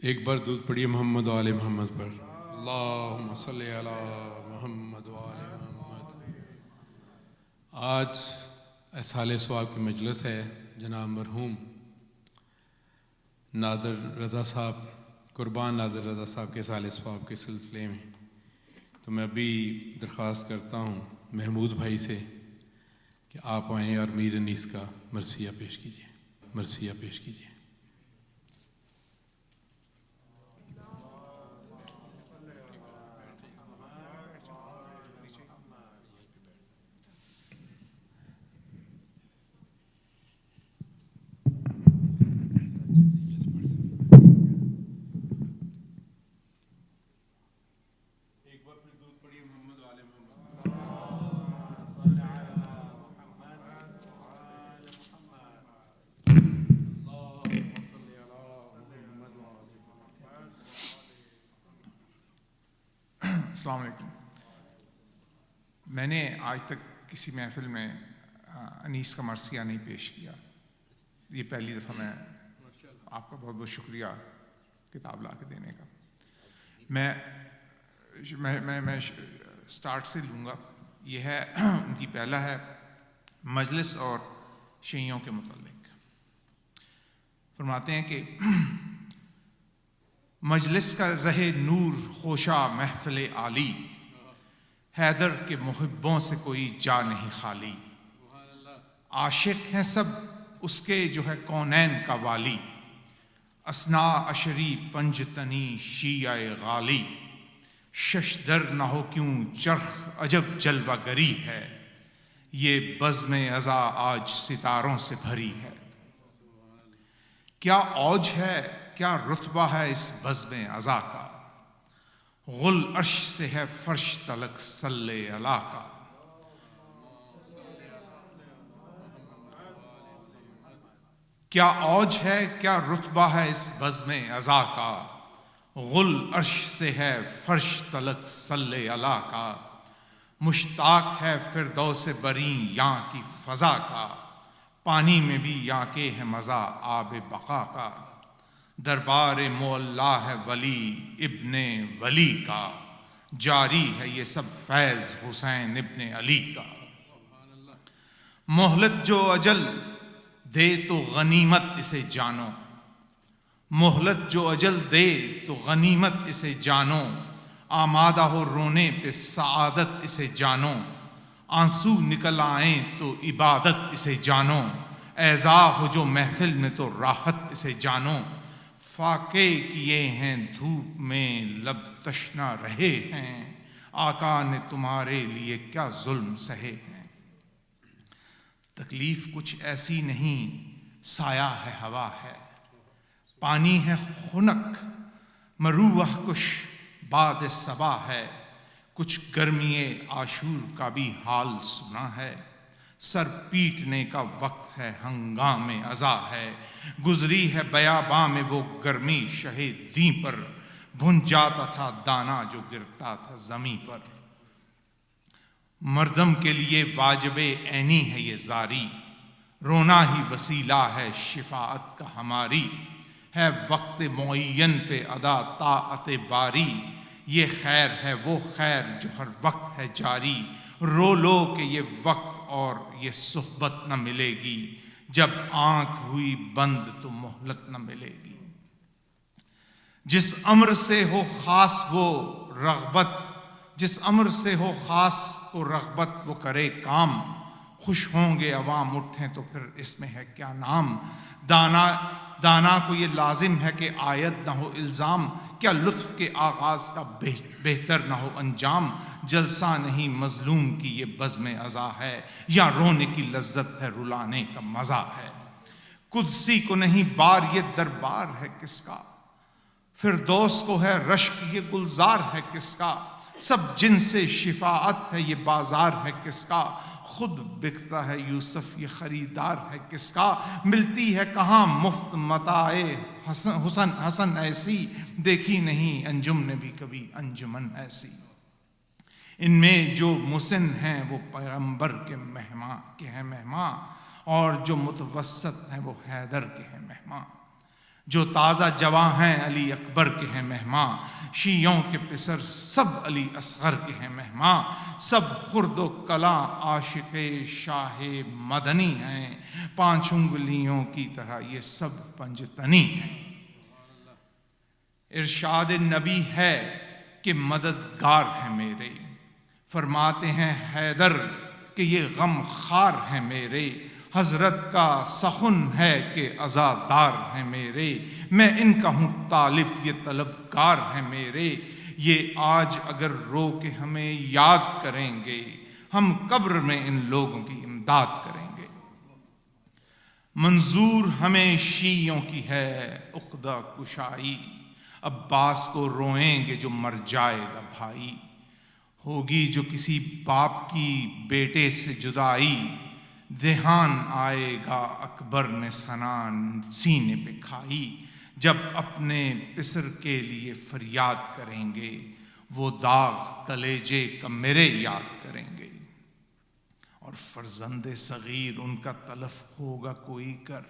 ایک بار درود پڑھیے محمد و آل محمد پر. اللہم صلی علی محمد و آل محمد. آج اصحال ثواب کی مجلس ہے. جناب مرحوم نادر رضا صاحب، قربان نادر رضا صاحب کے اصحال ثواب کے سلسلے میں، تو میں ابھی درخواست کرتا ہوں محمود بھائی سے کہ آپ آئیں اور میر انیس کا مرثیہ پیش کیجیے. مرثیہ پیش کیجیے. السلام علیکم. میں نے آج تک کسی محفل میں انیس کا مرثیہ نہیں پیش کیا. یہ پہلی دفعہ. میں آپ کا بہت بہت شکریہ کتاب لا کے دینے کا. میں سٹارٹ سے لوں گا. یہ ہے ان کی پہلا ہے مجلس اور شیعوں کے متعلق. فرماتے ہیں کہ مجلس کا زہ نور خوشا محفل عالی، حیدر کے محبوں سے کوئی جا نہیں خالی. عاشق ہیں سب اس کے جو ہے کونین کا والی، اسنا اشری پنجتنی شیعہ غالی. ششدر نہ ہو کیوں چرخ عجب جلوہ گری ہے، یہ بزم عزا آج ستاروں سے بھری ہے. کیا اوج ہے کیا رتبہ ہے اس بزم عزا کا، غل عرش سے ہے فرش تلک صلی اللہ کا. کیا اوج ہے کیا رتبہ ہے اس بزم عزا کا، غل عرش سے ہے فرش تلک صلی اللہ کا. مشتاق ہے فردوس برین یاں کی فضا کا، پانی میں بھی یاں کے ہے مزہ آب بقا کا. دربار معلا ہے ولی ابن ولی کا، جاری ہے یہ سب فیض حسین ابن علی کا. مہلت جو اجل دے تو غنیمت اسے جانو، مہلت جو اجل دے تو غنیمت اسے جانو. آمادہ ہو رونے پہ سعادت اسے جانو، آنسو نکل آئیں تو عبادت اسے جانو. ایذا ہو جو محفل میں تو راحت اسے جانو. فاقے کیے ہیں دھوپ میں لب تشنا رہے ہیں، آقا نے تمہارے لیے کیا ظلم سہے ہیں. تکلیف کچھ ایسی نہیں سایہ ہے ہوا ہے، پانی ہے خنک مروح کش باد صبا ہے. کچھ گرمی عاشور کا بھی حال سنا ہے، سر پیٹنے کا وقت ہے ہنگام عزا ہے. گزری ہے بیاباں میں وہ گرمی شہے دیں پر، بھن جاتا تھا دانا جو گرتا تھا زمیں پر. مردم کے لیے واجب عینی ہے یہ زاری، رونا ہی وسیلہ ہے شفاعت کا ہماری. ہے وقت معین پہ ادا طاعت باری، یہ خیر ہے وہ خیر جو ہر وقت ہے جاری. رو لو کہ یہ وقت اور یہ صحبت نہ ملے گی، جب آنکھ ہوئی بند تو مہلت نہ ملے گی. جس امر سے ہو خاص وہ رغبت، جس امر سے ہو خاص وہ رغبت وہ کرے کام. خوش ہوں گے عوام اٹھیں تو پھر اس میں ہے کیا نام. دانا کو یہ لازم ہے کہ آیت نہ ہو الزام، کیا لطف کے آغاز کا بہتر نہ ہو انجام. جلسہ نہیں مظلوم کی یہ بزم عزا ہے، یا رونے کی لذت ہے رلانے کا مزہ ہے. قدسی کو نہیں بار یہ دربار ہے کس کا، فردوس کو ہے رشک یہ گلزار ہے کس کا. سب جن سے شفاعت ہے یہ بازار ہے کس کا، خود بکتا ہے یوسف یہ خریدار ہے کس کا. ملتی ہے کہاں مفت متاع حسن ایسی، دیکھی نہیں انجم نے بھی کبھی انجمن ایسی. ان میں جو مسن ہیں وہ پیغمبر کے ہیں مہماں، اور جو متوسط ہیں وہ حیدر کے ہیں مہمان. جو تازہ جواں ہیں علی اکبر کے ہیں مہماں، شیعوں کے پسر سب علی اصغر کے ہیں مہماں، سب خرد و کلاں عاشق شاہ مدنی ہیں، 5 انگلیوں کی طرح یہ سب پنجتنی ہیں۔ ارشاد نبی ہے کہ مددگار ہیں میرے، فرماتے ہیں حیدر کہ یہ غم خار ہیں میرے، حضرت کا سخن ہے کہ عزادار ہیں میرے، میں ان کا ہوں طالب یہ طلبگار ہیں میرے، یہ آج اگر رو کے ہمیں یاد کریں گے، ہم قبر میں ان لوگوں کی امداد کریں گے۔ منظور ہمیں شیعوں کی ہے عقدہ کشائی، عباس کو روئیں گے جو مر جائے گا بھائی، ہوگی جو کسی باپ کی بیٹے سے جدائی، دھیان آئے گا اکبر نے سنان سینے پہ کھائی، جب اپنے پسر کے لیے فریاد کریں گے، وہ داغ کلیجے کا میرے یاد کریں گے، اور فرزند صغیر ان کا تلف ہوگا کوئی کر،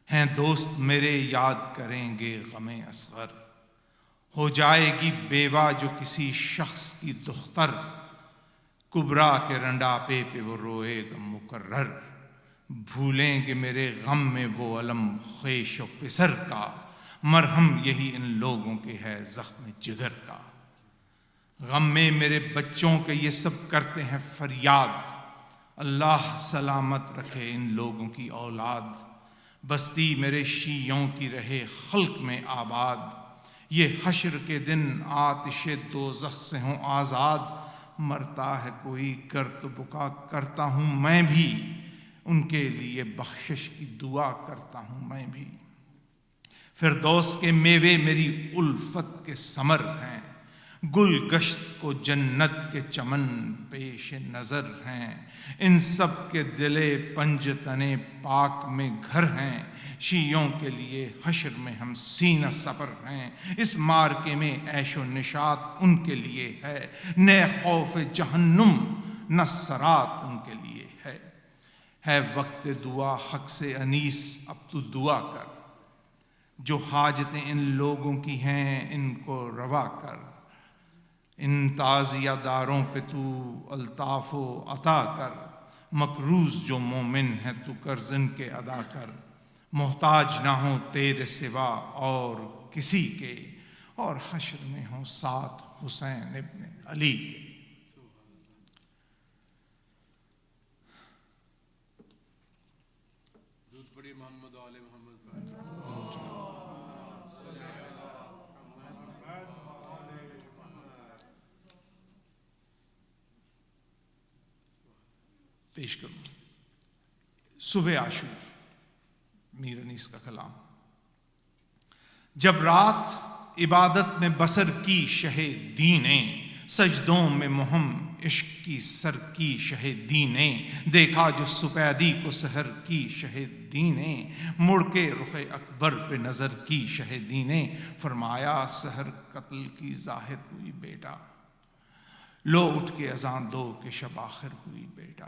ہیں دوست میرے یاد کریں گے غم اصغر، ہو جائے گی بیوہ جو کسی شخص کی دختر، کبرا کے رنڈاپے پہ وہ روئے گا مکرر، بھولیں گے میرے غم میں وہ علم خیش و پسر کا، مرہم یہی ان لوگوں کے ہے زخم جگر کا، غم میں میرے بچوں کے یہ سب کرتے ہیں فریاد، اللہ سلامت رکھے ان لوگوں کی اولاد، بستی میرے شیعوں کی رہے خلق میں آباد، یہ حشر کے دن آتش دوزخ سے ہوں آزاد، مرتا ہے کوئی کر تو بکا کرتا ہوں میں بھی، ان کے لیے بخشش کی دعا کرتا ہوں میں بھی، فردوس کے میوے میری الفت کے ثمر ہیں، گل گشت کو جنت کے چمن پیش نظر ہیں، ان سب کے دلے پنجتنے پاک میں گھر ہیں، شیعوں کے لیے حشر میں ہم سینہ سپر ہیں، اس مارکے میں عیش و نشاط ان کے لیے ہے، نہ خوف جہنم نہ سرات ان کے لیے ہے وقت دعا حق سے انیس اب تو دعا کر، جو حاجتیں ان لوگوں کی ہیں ان کو روا کر، ان تعزیہ داروں پہ تو الطاف و عطا کر، مقروض جو مومن ہے تو قرض ان کے ادا کر، محتاج نہ ہوں تیرے سوا اور کسی کے، اور حشر میں ہوں ساتھ حسین ابن علی کے۔ پیش کروں صبح عاشور، میر انیس کا کلام۔ جب رات عبادت میں بسر کی شہ دین نے، سجدوں میں مہم عشق کی سر کی شہ دین نے، دیکھا جو سپیدی کو سحر کی شہ دین نے، مڑ کے رخ اکبر پہ نظر کی شہ دین نے، فرمایا سحر قتل کی ظاہر ہوئی بیٹا، لو اٹھ کے اذان دو کہ شب آخر ہوئی بیٹا،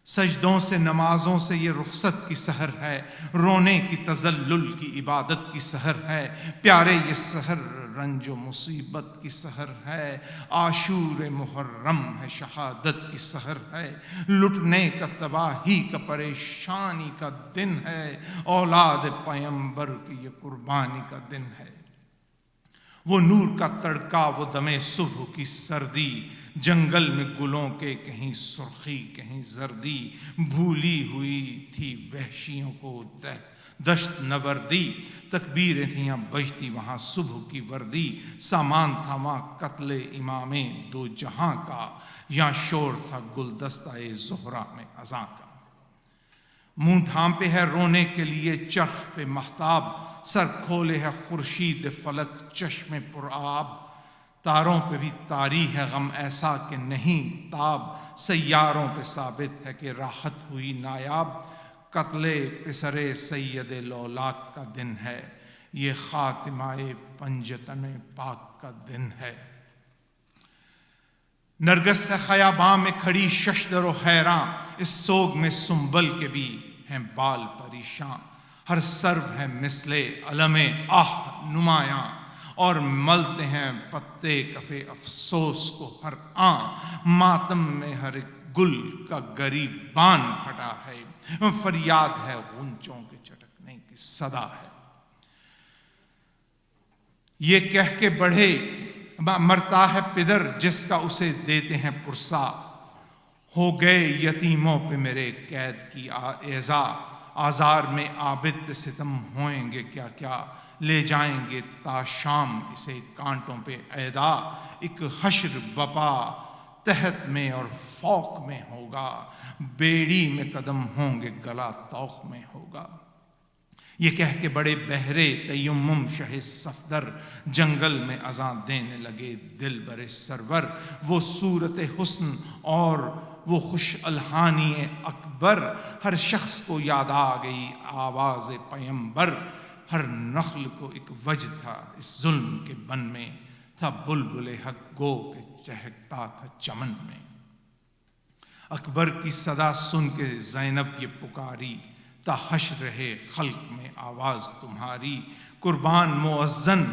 سجدوں سے نمازوں سے یہ رخصت کی سحر ہے، رونے کی تذلل کی عبادت کی سحر ہے، پیارے یہ سحر رنج و مصیبت کی سحر ہے، عاشور محرم ہے شہادت کی سحر ہے، لٹنے کا تباہی کا پریشانی کا دن ہے، اولاد پیمبر کی یہ قربانی کا دن ہے، وہ نور کا تڑکا وہ دم صبح کی سردی، جنگل میں گلوں کے کہیں سرخی کہیں زردی، بھولی ہوئی تھی وحشیوں کو دشت نوردی، تکبیریں تھیں بجتی وہاں صبح کی وردی، سامان تھا وہاں قتل امام دو جہاں کا، یہاں شور تھا گلدستہ زہرا میں اذاں کا، منہ ڈھانپے ہے رونے کے لیے چرخ پہ مہتاب، سر کھولے ہے خورشید فلک چشم پر آب، تاروں پہ بھی طاری ہے غم ایسا کہ نہیں تاب، سیاروں پہ ثابت ہے کہ راحت ہوئی نایاب، قتل پسر سید لولاک کا دن ہے، یہ خاتمہ پنجتن پاک کا دن ہے، نرگس ہے خیاباں میں کھڑی ششدر و حیراں، اس سوگ میں سنبل کے بھی ہیں بال پریشاں، ہر سرو ہے مثل علم آہ نمایاں، اور ملتے ہیں پتے کفے افسوس کو ہر آن، ماتم میں ہر ایک گل کا گریبان پھٹا ہے، فریاد ہے غنچوں کے چٹکنے کی صدا ہے۔ یہ کہہ کے بڑھے مرتا ہے پدر جس کا اسے دیتے ہیں پرسا، ہو گئے یتیموں پہ میرے قید کی ایذا، آزار میں عابد پہ ستم ہوئیں گے کیا کیا، لے جائیں گے تا شام اسے کانٹوں پہ عیدا، ایک حشر بپا تحت میں اور فوق میں ہوگا، بیڑی میں قدم ہوں گے گلا طوق میں ہوگا۔ یہ کہہ کے بڑے بہرے تیمم شہ صفدر، جنگل میں اذاں دینے لگے دل برے سرور، وہ صورت حسن اور وہ خوش الحانی اکبر، ہر شخص کو یاد آ گئی آواز پیمبر، ہر نخل کو ایک وجہ تھا اس ظلم کے بن میں، تھا بلبل حق گو کہ چہکتا تھا چمن میں۔ اکبر کی صدا سن کے زینب یہ پکاری، تا حشر رہے خلق میں آواز تمہاری، قربان مؤذن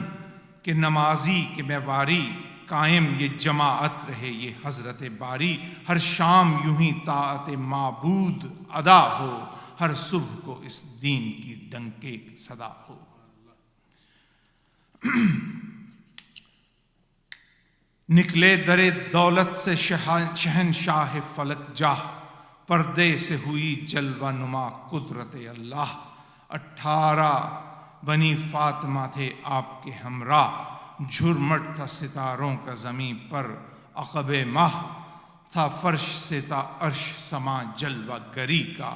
کہ نمازی کہ میں واری، قائم یہ جماعت رہے یہ حضرت باری، ہر شام یوں ہی طاعت معبود ادا ہو، ہر صبح کو اس دین کی ڈنکے صدا ہو۔ نکلے در دولت سے شہنشاہ فلک جاہ، پردے سے ہوئی جلوہ نما قدرت اللہ، 18 بنی فاطمہ تھے آپ کے ہمراہ، جھرمٹ تھا ستاروں کا زمین پر عقب ماہ، تھا فرش سے تا عرش سما جلوہ گری کا،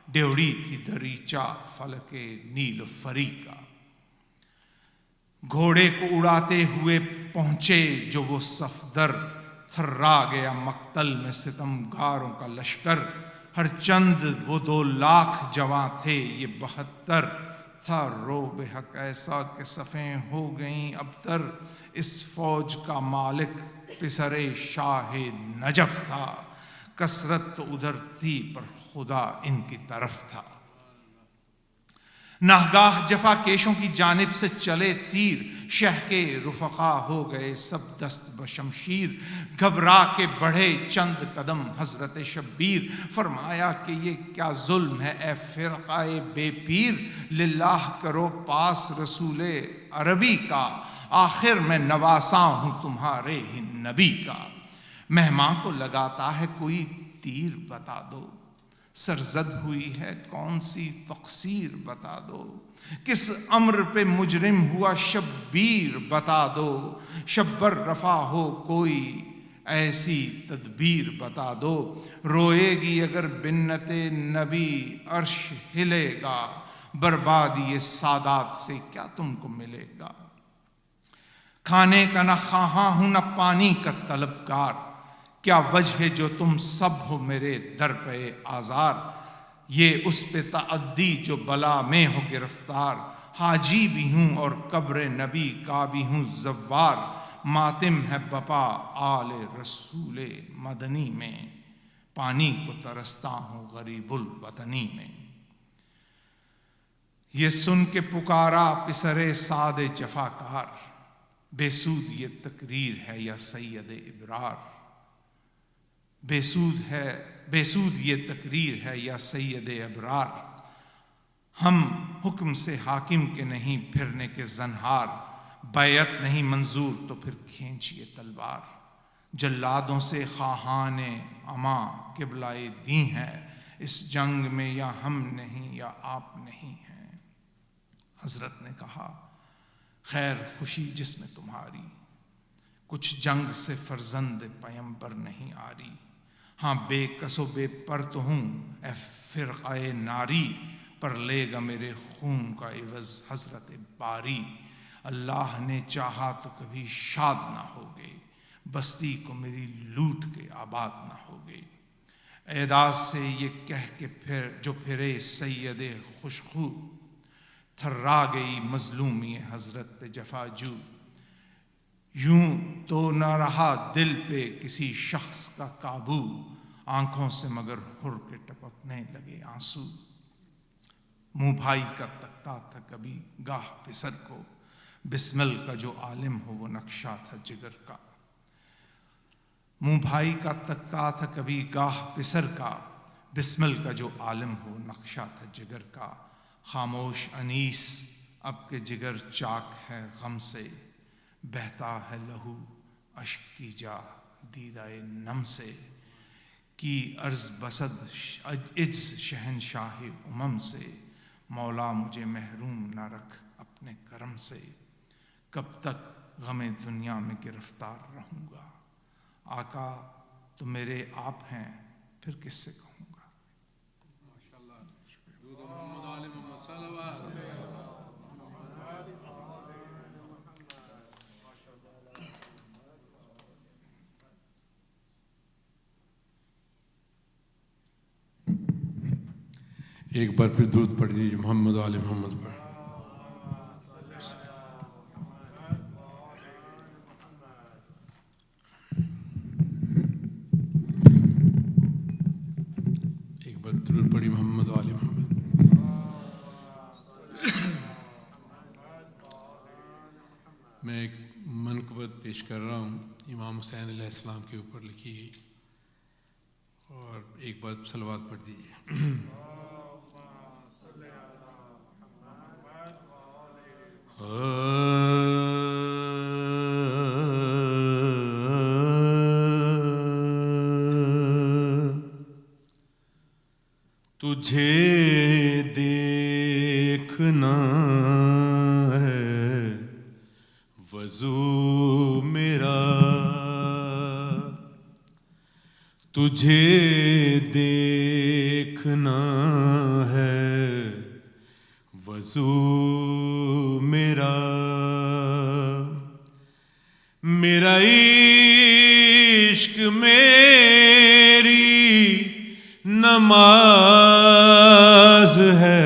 ڈیوڑی تھی دریچہ فلک نیل فری کا۔ گھوڑے کو اڑاتے ہوئے پہنچے جو وہ صفدر، تھرا گیا مقتل میں ستم گاروں کا لشکر، ہر چند وہ 2 لاکھ جواں تھے یہ 72، تھا روب حق ایسا کہ صفیں ہو گئیں ابتر، اس فوج کا مالک پسر شاہ نجف تھا، کثرت تو ادھر تھی پر خدا ان کی طرف تھا۔ ناگاہ جفا کیشوں کی جانب سے چلے تیر، شہ کے رفقا ہو گئے سب دست بشمشیر، گھبرا کے بڑھے چند قدم حضرت شبیر، فرمایا کہ یہ کیا ظلم ہے اے فرقہ بے پیر، للہ کرو پاس رسول عربی کا، آخر میں نواسا ہوں تمہارے ہی نبی کا۔ مہماں کو لگاتا ہے کوئی تیر بتا دو، سرزد ہوئی ہے کون سی تقصیر بتا دو، کس امر پہ مجرم ہوا شبیر بتا دو، شبر رفع ہو کوئی ایسی تدبیر بتا دو، روئے گی اگر بنت نبی عرش ہلے گا، بربادی یہ سادات سے کیا تم کو ملے گا۔ کھانے کا نہ خواہاں ہوں نہ پانی کا طلبگار، کیا وجہ ہے جو تم سب ہو میرے در پہ آزار، یہ اس پہ تعدی جو بلا میں ہو گرفتار، حاجی بھی ہوں اور قبر نبی کا بھی ہوں زوار، ماتم ہے بپا آل رسول مدنی میں، پانی کو ترستا ہوں غریب الوطنی میں۔ یہ سن کے پکارا پسر سعد جفاکار، بے سود یہ تقریر ہے یا سید ابرار، بے سود یہ تقریر ہے یا سید ابرار، ہم حکم سے حاکم کے نہیں پھرنے کے زنہار، بیعت نہیں منظور تو پھر کھینچیے تلوار، جلادوں سے خواہان اما قبلہ دیں ہے، اس جنگ میں یا ہم نہیں یا آپ نہیں ہیں۔ حضرت نے کہا خیر خوشی جس میں تمہاری، کچھ جنگ سے فرزند پیمبر نہیں آری، ہاں بے کس و بے پر تو ہوں اے فرقہ ناری، پر لے گا میرے خون کا عوض حضرت باری، اللہ نے چاہا تو کبھی شاد نہ ہوگے، بستی کو میری لوٹ کے آباد نہ ہوگے۔ اعداد سے یہ کہہ کے جو پھرے سید خوشخو، تھرا گئی مظلومی حضرت پہ جفا جو، یوں تو نہ رہا دل پہ کسی شخص کا قابو، آنکھوں سے مگر ہر کے ٹپکنے لگے آنسو۔ منہ بھائی کا تکتا تھا کبھی گاہ پسر کو، بسمل کا جو عالم ہو وہ نقشہ تھا جگر کا۔ منہ بھائی کا تکتا تھا کبھی گاہ پسر کا، بسمل کا جو عالم ہو نقشہ تھا جگر کا۔ خاموش انیس اب کے جگر چاک ہے غم سے، بہتا ہے لہو اشک کی جا دیدہ نم سے۔ کی عرض بسد عجز شہنشاہ امم سے، مولا مجھے محروم نہ رکھ اپنے کرم سے۔ کب تک غم دنیا میں گرفتار رہوں گا، آقا تو میرے آپ ہیں پھر کس سے کہوں گا۔ ایک بار پھر درود پڑھ لیجیے محمد آل محمد پر۔ ایک بار درود پڑھی محمد آل محمد۔ میں ایک منقبت پیش کر رہا ہوں امام حسین علیہ السلام کے اوپر لکھی گئی، اور ایک بار صلوات پڑھ دیجیے۔ تجھے دیکھنا ہے وضو میرا، تجھے دیکھنا ہے وضو میرا، میرا عشق میری نماز ہے،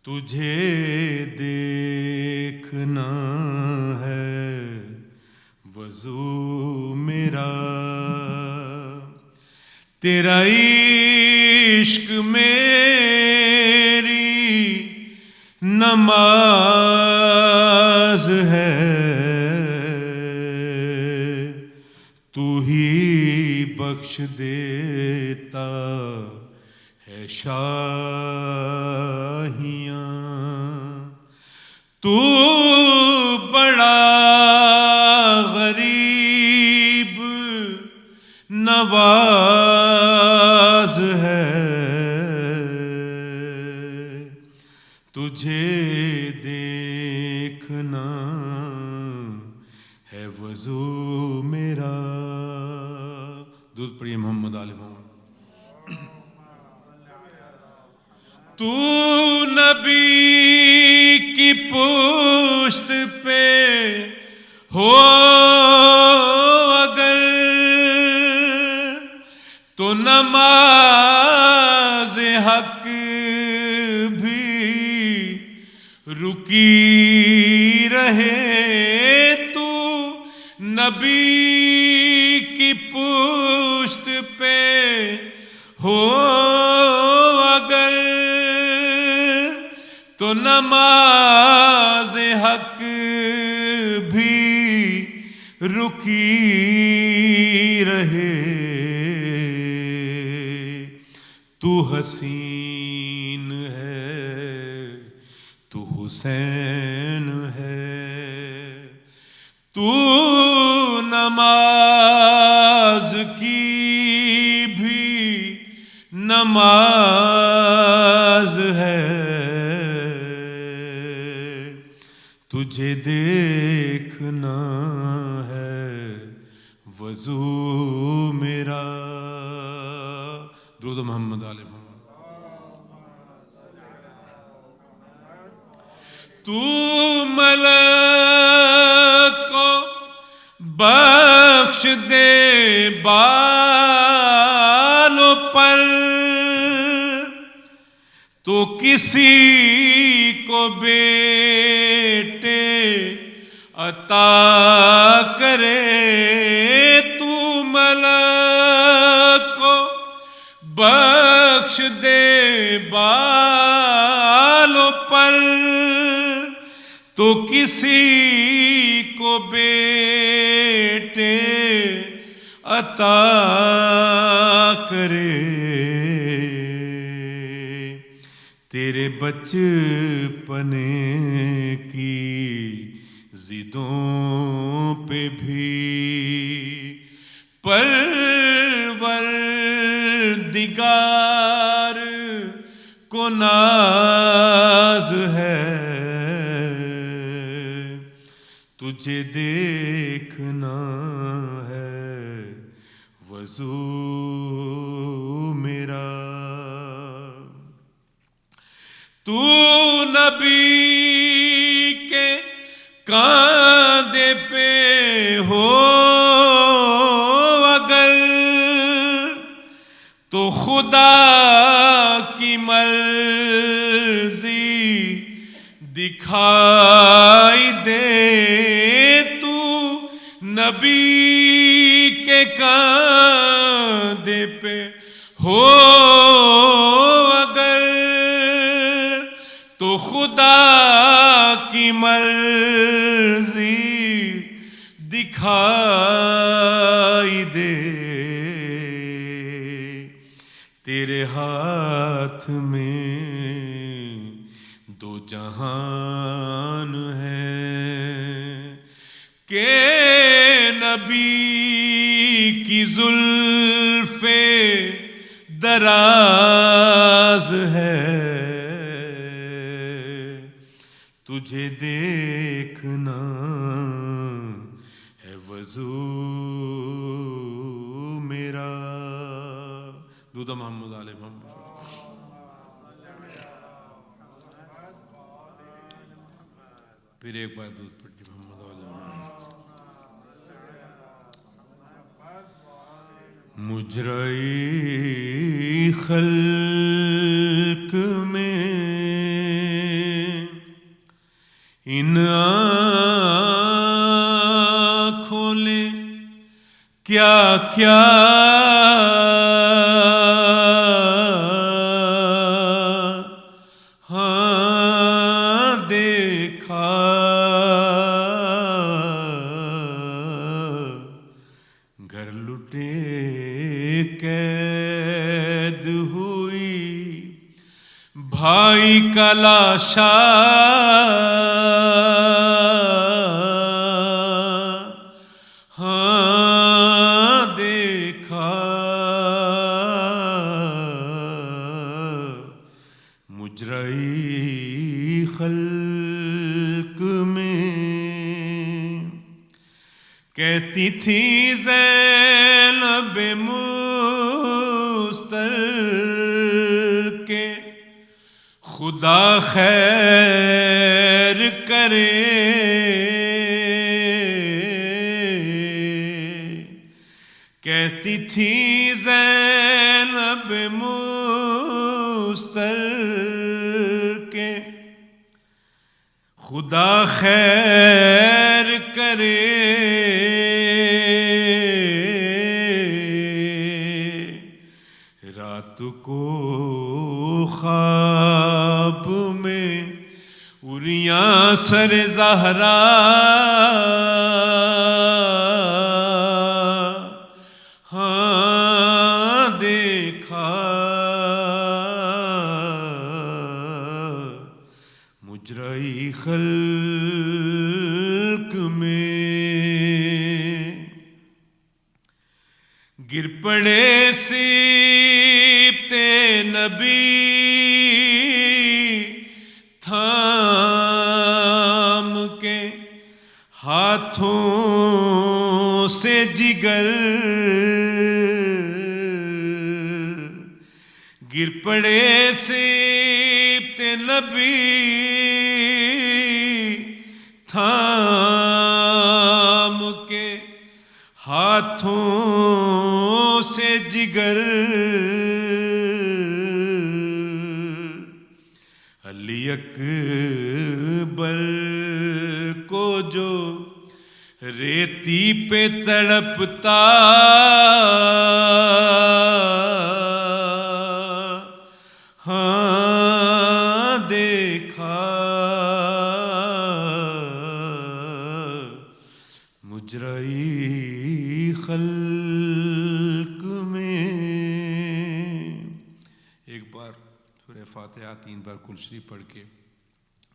تجھے دیکھنا ہے وضو میرا، تیرا عشق میری نماز ہے، تو ہی بخش دیتا ہے شاہیاں، تو بڑا غریب نواز ہے، تجھے دیکھنا ہے وضو میرا۔ درود پڑھیے محمد آل محمد۔ تو نبی کی پشت پہ ہو اگر تو نماز حق بھی رکی رہے، تو نبی کی پشت پہ ہو اگر تو نماز حق بھی رکی رہے، تو حسین ہے تو حسین ہے، تو نماز کی بھی نماز ہے، تجھے دیکھنا ہے وضو میرا۔ درود محمد آل محمد۔ تو ملک کو بخش دے بالوں پر، تو کسی کو بیٹے عطا کرے، تو ملک کو بخش دے بالوں پر تو کسی کو بیٹے عطا کرے، تیرے بچپن کی ضدوں پہ بھی پروردگار کو ناز ہے، تجھے دیکھنا ہے وضو میرا۔ تو نبی کے کاندھے پہ ہو اگر تو خدا کی مرضی دکھائی دے، تو نبی کے کاندھے پہ ہو اگر تو خدا کی مرضی دکھائی دے، تیرے ہاتھ میں دو جہان ہے کہ نبی کی زلف دراز ہے، تجھے دیکھنا ہے وضو میرا۔ دودھ محمد علیہ محمد۔ پھر ایک بار دودھ پڑھی محمد علیہ محمد۔ مجرئی خلق میں ان آنکھوں نے کیا کیا ہاں دیکھا، گھر لٹے قید ہوئی بھائی کا لاشا، ہاں دیکھا، مجرئی خلق میں کہتی تھی زینب مستر کے خدا خیر کرے، کہتی تھی زینب مستر کے خدا خیر کرے، رات کو خواب میں اریاں سر زہرا، ہاں دیکھا، مجرئی خلق میں گر پڑے سیبتے نبی تھام کے ہاتھوں سے جگر، گر پڑے سیبتے نبی تھام کے ہاتھوں سے جگر، علی اکبر کو جو ریتی پہ تڑپتا گئی خلق میں. ایک بار سورہ فاتحہ 3 بار کل شریف پڑھ کے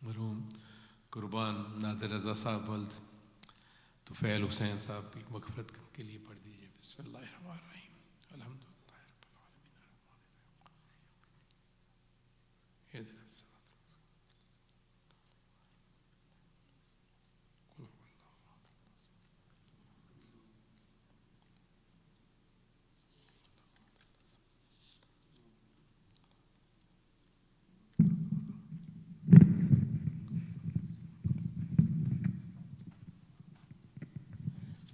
مرحوم قربان نادر رضا صاحب ولد طفیل حسین صاحب کی مغفرت کے لیے پڑھ دیجیے. بسم اللہ الرحمن الرحیم. الحمد للہ رب العالمین.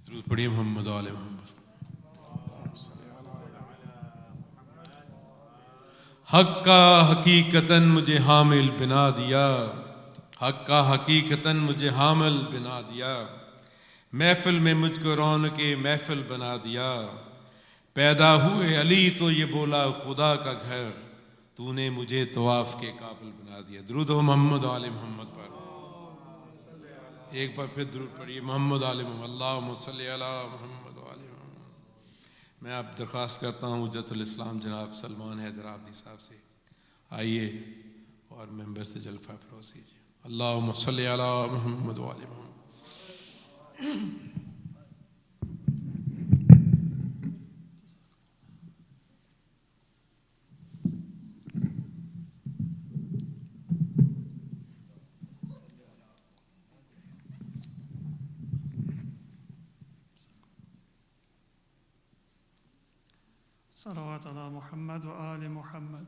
درود پڑھیے محمد و آل محمد. حق کا حقیقتاً مجھے حامل بنا دیا, حق کا حقیقتاً مجھے حامل بنا دیا, محفل میں مجھ کو رونق محفل بنا دیا. پیدا ہوئے علی تو یہ بولا خدا کا گھر, تو نے مجھے طواف کے قابل بنا دیا. درود و محمد و آل محمد پر ایک بار پھر درود پڑھیے محمد و آل محمد. اللہم صلی علی محمد و آل محمد. میں آپ درخواست کرتا ہوں حجت الاسلام جناب سلمان حیدر آبادی صاحب سے آئیے اور ممبر سے جلفہ فروز کیجیے. اللہم صلی علی محمد و آل محمد. صلوات علی محمد و آل محمد.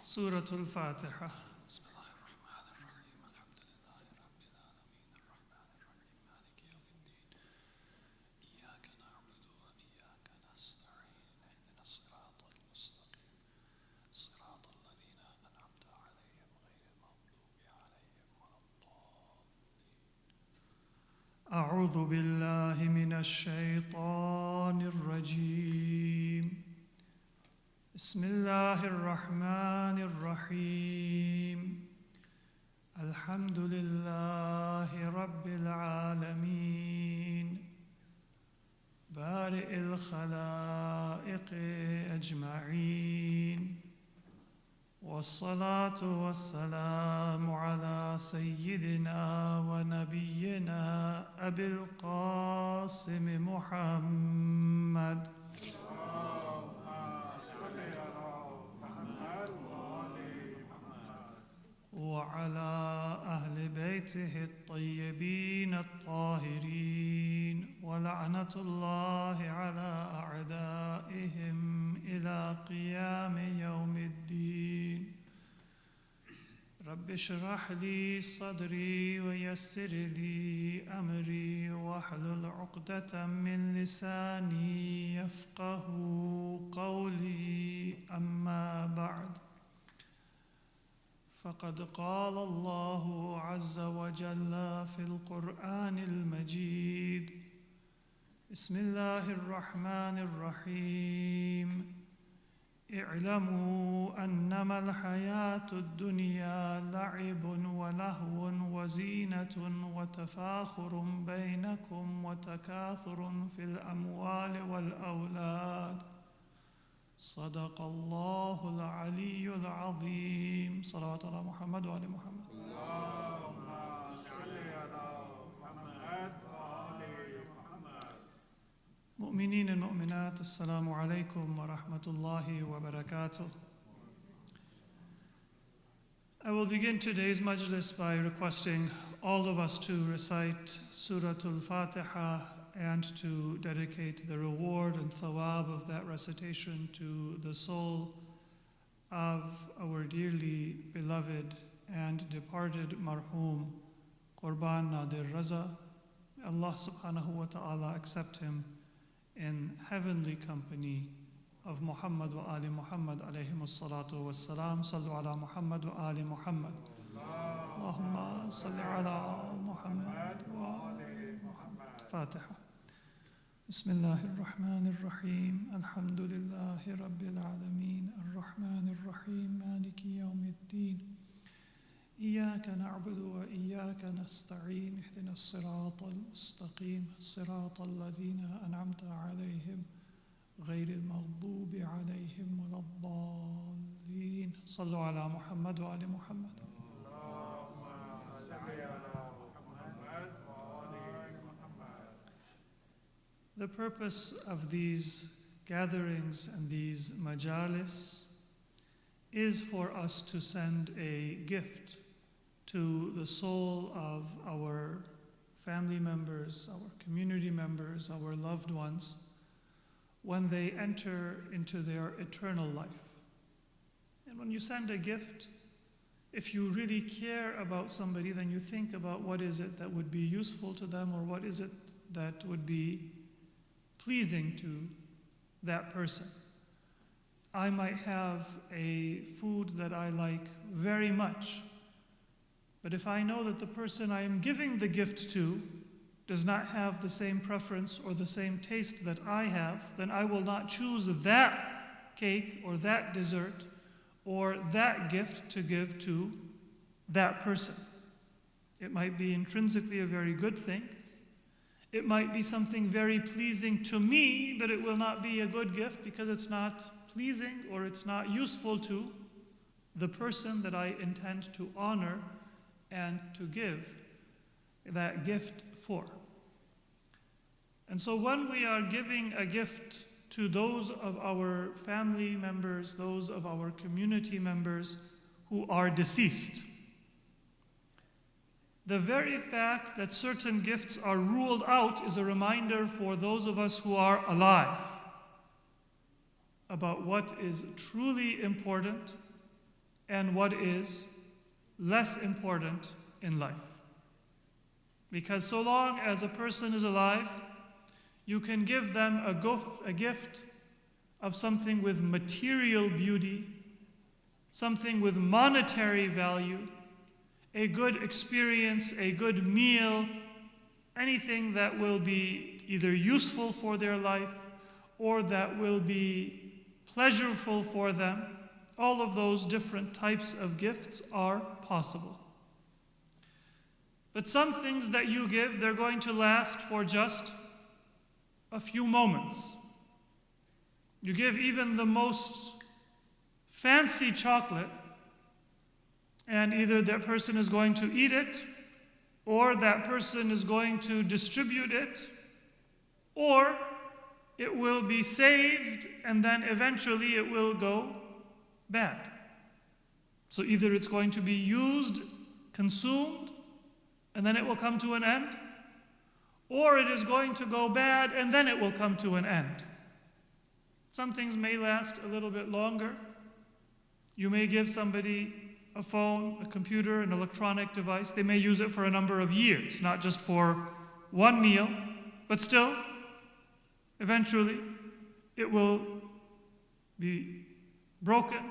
سورة الفاتحة. بسم الله الرحمن الرحيم. الحمد لله رب العالمين الرحمن الرحيم مالك يوم الدين إياك نعبد وإياك نستعين اهدنا الصراط المستقيم صراط الذين أنعمت عليهم غير المغضوب عليهم ولا الضالين. أعوذ بالله من الشيطان الرجيم. بسم الله الرحمن الرحيم. الحمد لله رب العالمين بارئ الخلائق أجمعين, والصلاة والسلام على سيدنا ونبينا أبي القاسم محمد وعلى أهل بيته الطيبين الطاهرين, ولعنة الله على أعدائهم إلى قيام يوم الدين. رب اشرح لي صدري ويسر لي أمري واحلل عقدة من لساني يفقه قولي. أما بعد, فقد قال الله عز وجل في القرآن المجيد. بسم الله الرحمن الرحيم. اعلموا أنما الحياة الدنيا لعب ولهو وزينة وتفاخر بينكم وتكاثر في الأموال والأولاد. صدق الله العلي العظيم. صلوات على محمد وآل محمد. اللهم صل على محمد وآل محمد. مؤمنين المؤمنات, السلام عليكم ورحمة الله وبركاته. I will begin today's majlis by requesting all of us to recite Suratul Fatiha and to dedicate the reward and thawab of that recitation to the soul of our dearly beloved and departed marhum Qurban Nadir Raza. May Allah subhanahu wa ta'ala accept him in heavenly company of Muhammad wa Ali Muhammad alayhim as-salatu was-salam. Sallu ala Muhammad wa Ali Muhammad. Allahumma salli ala Muhammad wa Ali Muhammad. Fatiha. بسم الله الرحمن الرحيم. الحمد لله رب العالمين الرحمن الرحيم مالك يوم الدين إياك نعبد وإياك نستعين اهدنا الصراط المستقيم صراط الذين أنعمت عليهم غير المغضوب عليهم ولا الضالين صلوا على محمد وآل محمد. The purpose of these gatherings and these majalis is for us to send a gift to the soul of our family members, our community members, our loved ones, when they enter into their eternal life. And when you send a gift, if you really care about somebody, then you think about what is it that would be useful to them, or what is it that would be pleasing to that person. I might have a food that I like very much, but if I know that the person I am giving the gift to does not have the same preference or the same taste that I have, then I will not choose that cake or that dessert or that gift to give to that person. It might be intrinsically a very good thing. It might be something very pleasing to me, but it will not be a good gift because it's not pleasing or it's not useful to the person that I intend to honor and to give that gift for. And so when we are giving a gift to those of our family members, those of our community members who are deceased, the very fact that certain gifts are ruled out is a reminder for those of us who are alive about what is truly important and what is less important in life. Because so long as a person is alive, you can give them a gift of something with material beauty, something with monetary value, a good experience, a good meal, anything that will be either useful for their life or that will be pleasurable for them. All of those different types of gifts are possible. But some things that you give, they're going to last for just a few moments. You give even the most fancy chocolate, and either that person is going to eat it, or that person is going to distribute it, or it will be saved and then eventually it will go bad. So either it's going to be used, consumed, and then it will come to an end, or it is going to go bad and then it will come to an end. Some things may last a little bit longer. You may give somebody a phone, a computer, an electronic device. They may use it for a number of years, not just for one meal, but still, eventually, it will be broken,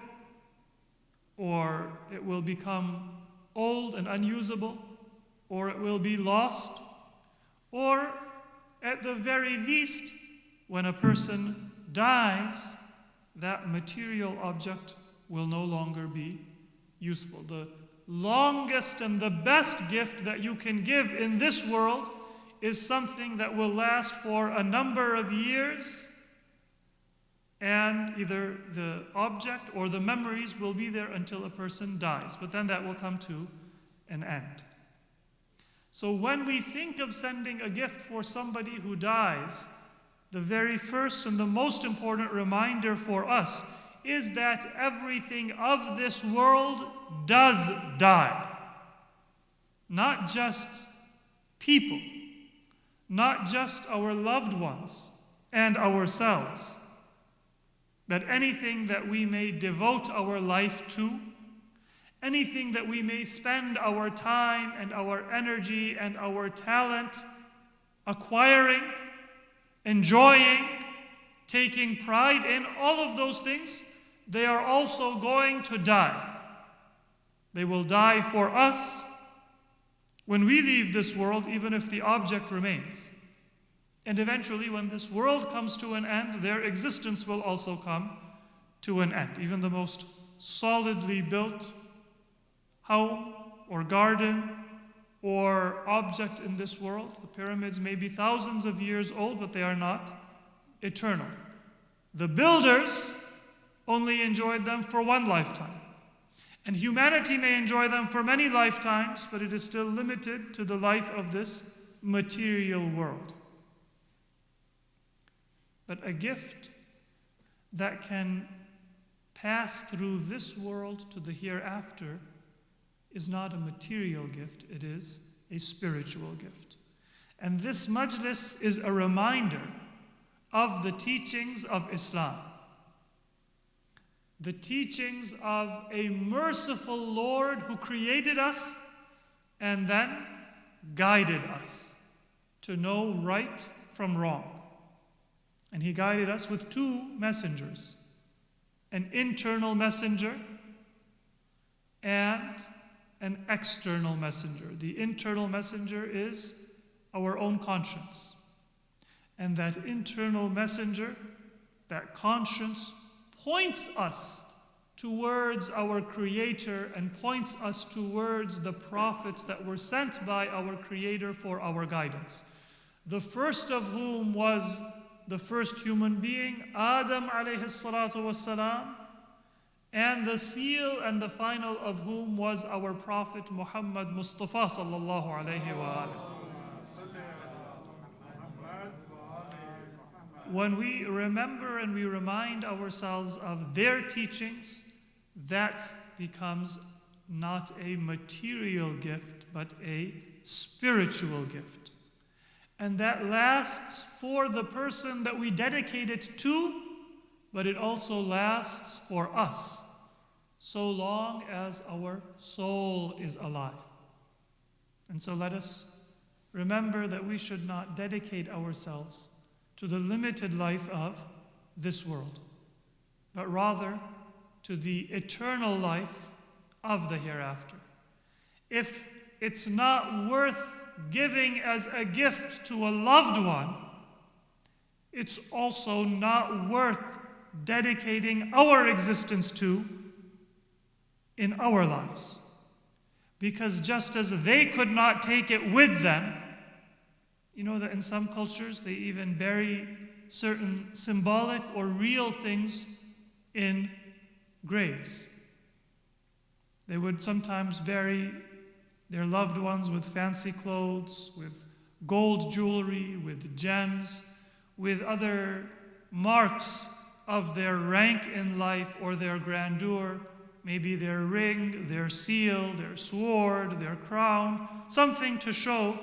or it will become old and unusable, or it will be lost, or at the very least, when a person dies, that material object will no longer be useful. The longest and the best gift that you can give in this world is something that will last for a number of years, and either the object or the memories will be there until a person dies, but then that will come to an end. So when we think of sending a gift for somebody who dies, the very first and the most important reminder for us is that everything of this world does die. Not just people, not just our loved ones and ourselves. That anything that we may devote our life to, anything that we may spend our time and our energy and our talent acquiring, enjoying, taking pride in, all of those things, they are also going to die. They will die for us when we leave this world, even if the object remains. And eventually, when this world comes to an end, their existence will also come to an end. Even the most solidly built home or garden or object in this world. The pyramids may be thousands of years old, but they are not eternal. The builders only enjoyed them for one lifetime. And humanity may enjoy them for many lifetimes, but it is still limited to the life of this material world. But a gift that can pass through this world to the hereafter is not a material gift, it is a spiritual gift. And this majlis is a reminder of the teachings of Islam. The teachings of a merciful Lord who created us and then guided us to know right from wrong. And He guided us with two messengers, an internal messenger and an external messenger. The internal messenger is our own conscience. And that internal messenger, that conscience, points us towards our Creator and points us towards the prophets that were sent by our Creator for our guidance. The first of whom was the first human being, Adam alayhi salatu wassalam, and the seal and the final of whom was our Prophet Muhammad Mustafa sallallahu alayhi wa alihi. When we remember and we remind ourselves of their teachings, that becomes not a material gift, but a spiritual gift. And that lasts for the person that we dedicate it to, but it also lasts for us, so long as our soul is alive. And so let us remember that we should not dedicate ourselves to the limited life of this world, but rather to the eternal life of the hereafter. If it's not worth giving as a gift to a loved one, it's also not worth dedicating our existence to in our lives. Because just as they could not take it with them, you know that in some cultures they even bury certain symbolic or real things in graves. They would sometimes bury their loved ones with fancy clothes, with gold jewelry, with gems, with other marks of their rank in life or their grandeur, maybe their ring, their seal, their sword, their crown, something to show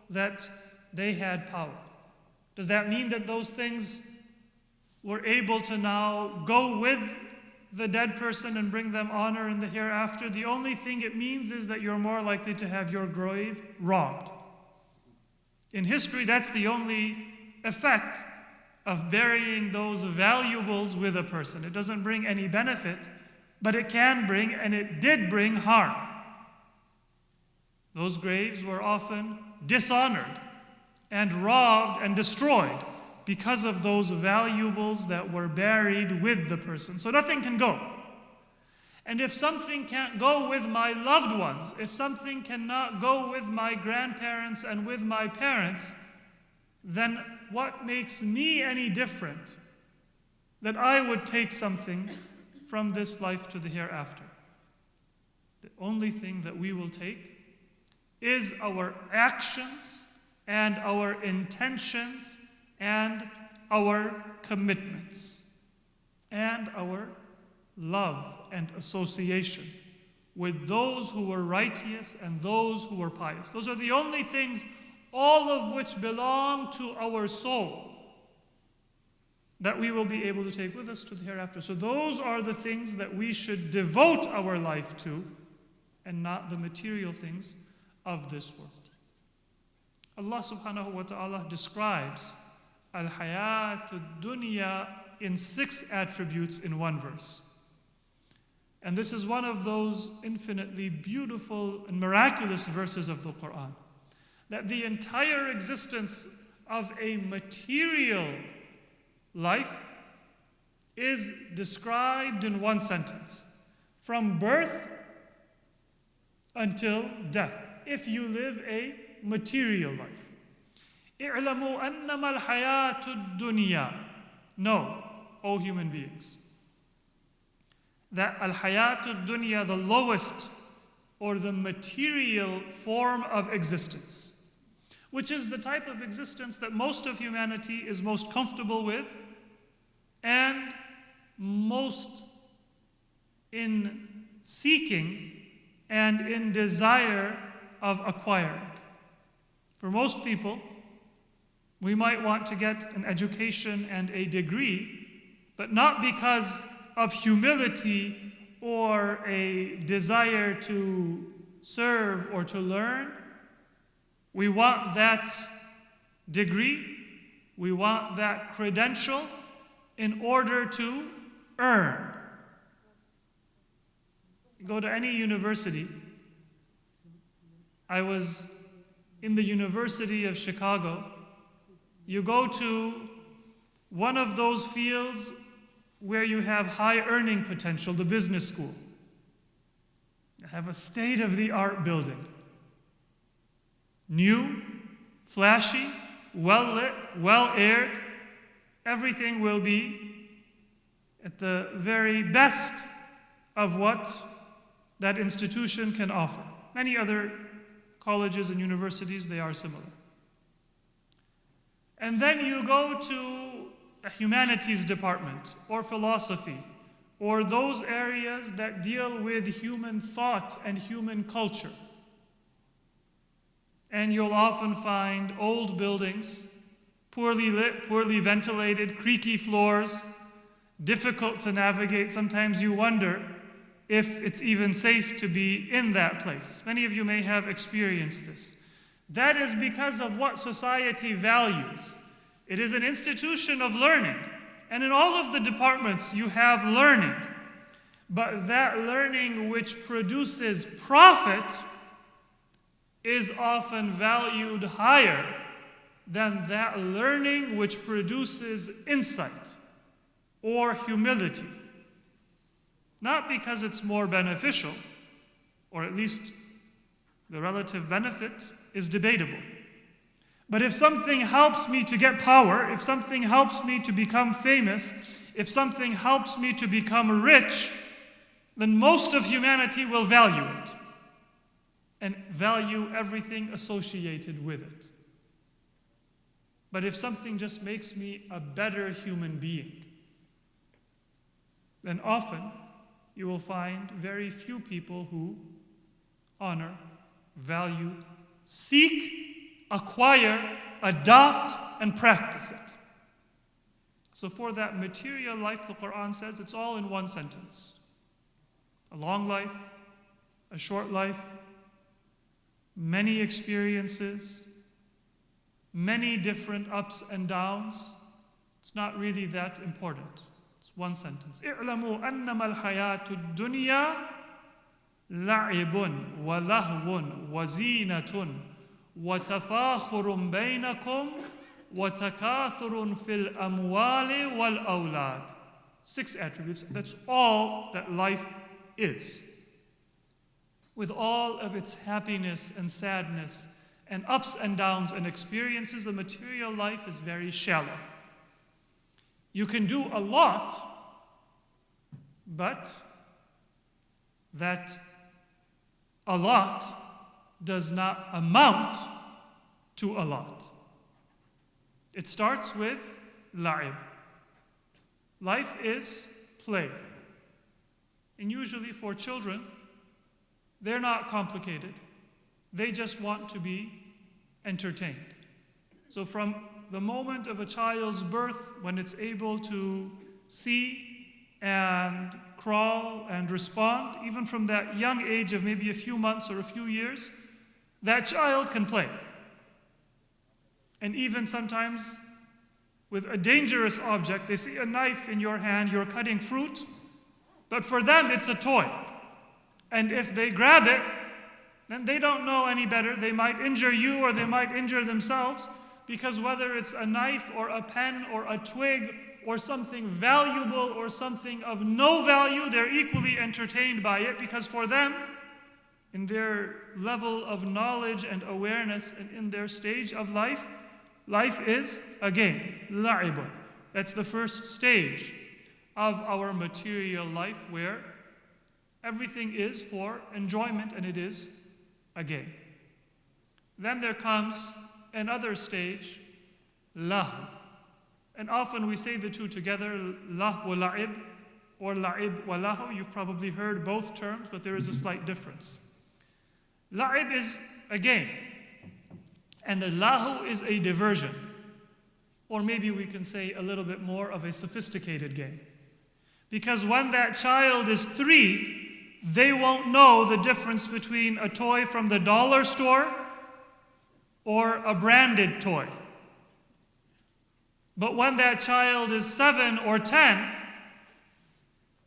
that they had power. Does that mean that those things were able to now go with the dead person and bring them honor in the hereafter? The only thing it means is that you're more likely to have your grave robbed. In history, that's the only effect of burying those valuables with a person. It doesn't bring any benefit, but it can bring, and it did bring, harm. Those graves were often dishonored and robbed and destroyed because of those valuables that were buried with the person. So nothing can go. And if something can't go with my loved ones, if something cannot go with my grandparents and with my parents, then what makes me any different that I would take something from this life to the hereafter? The only thing that we will take is our actions and our intentions and our commitments and our love and association with those who were righteous and those who were pious. Those are the only things, all of which belong to our soul, that we will be able to take with us to the hereafter. So those are the things that we should devote our life to, and not the material things of this world. Allah subhanahu wa ta'ala describes al-hayatud dunya in 6 attributes in one verse. And this is one of those infinitely beautiful and miraculous verses of the Quran, that the entire existence of a material life is described in one sentence. From birth until death, if you live a material life. اعلموا أنما الحياة الدنيا. Know, O human beings, that al-hayatul dunya, the lowest or the material form of existence, which is the type of existence that most of humanity is most comfortable with and most in seeking and in desire of acquiring. For most people, we might want to get an education and a degree, but not because of humility or a desire to serve or to learn. We want that degree, we want that credential in order to earn. Go to any university. I was in the University of Chicago. You go to one of those fields where you have high earning potential, the business school. You have a state-of-the-art building. New, flashy, well-lit, well-aired. Everything will be at the very best of what that institution can offer. Many other colleges and universities, they are similar. And then you go to a humanities department or philosophy or those areas that deal with human thought and human culture. And you'll often find old buildings, poorly lit, poorly ventilated, creaky floors, difficult to navigate. Sometimes you wonder if it's even safe to be in that place. Many of you may have experienced this. That is because of what society values. It is an institution of learning. And in all of the departments, you have learning. But that learning which produces profit is often valued higher than that learning which produces insight or humility. Not because it's more beneficial, or at least the relative benefit is debatable. But if something helps me to get power, if something helps me to become famous, if something helps me to become rich, then most of humanity will value it and value everything associated with it. But if something just makes me a better human being, then often you will find very few people who honor, value, seek, acquire, adopt, and practice it. So for that material life, the Quran says it's all in one sentence. A long life, a short life, many experiences, many different ups and downs. It's not really that important. It's one sentence. اعلموا أنما الحياة الدنيا لعب ولهو وزينة وتفاخر بينكم وتكاثر في الأموال والأولاد. 6 attributes. That's all that life is. With all of its happiness and sadness and ups and downs and experiences, the material life is very shallow. You can do a lot, but that a lot does not amount to a lot. It starts with la'ib. Life is play. And usually for children, they're not complicated. They just want to be entertained. So from the moment of a child's birth, when it's able to see and crawl and respond, even from that young age of maybe a few months or a few years, that child can play. And even sometimes with a dangerous object, they see a knife in your hand, you're cutting fruit, but for them it's a toy. And if they grab it, then they don't know any better. They might injure you or they might injure themselves, because whether it's a knife or a pen or a twig or something valuable or something of no value, they're equally entertained by it, because for them, in their level of knowledge and awareness, and in their stage of life, life is a game, la'ibun. That's the first stage of our material life, where everything is for enjoyment and it is a game. Then there comes another stage, lahu. And often we say the two together, lah wa la'ib, or la'ib wa lahu. You've probably heard both terms, but there is a slight difference. La'ib is a game, and the lahu is a diversion. Or maybe we can say a little bit more of a sophisticated game. Because when that child is 3, they won't know the difference between a toy from the dollar store or a branded toy. But when that child is 7 or 10,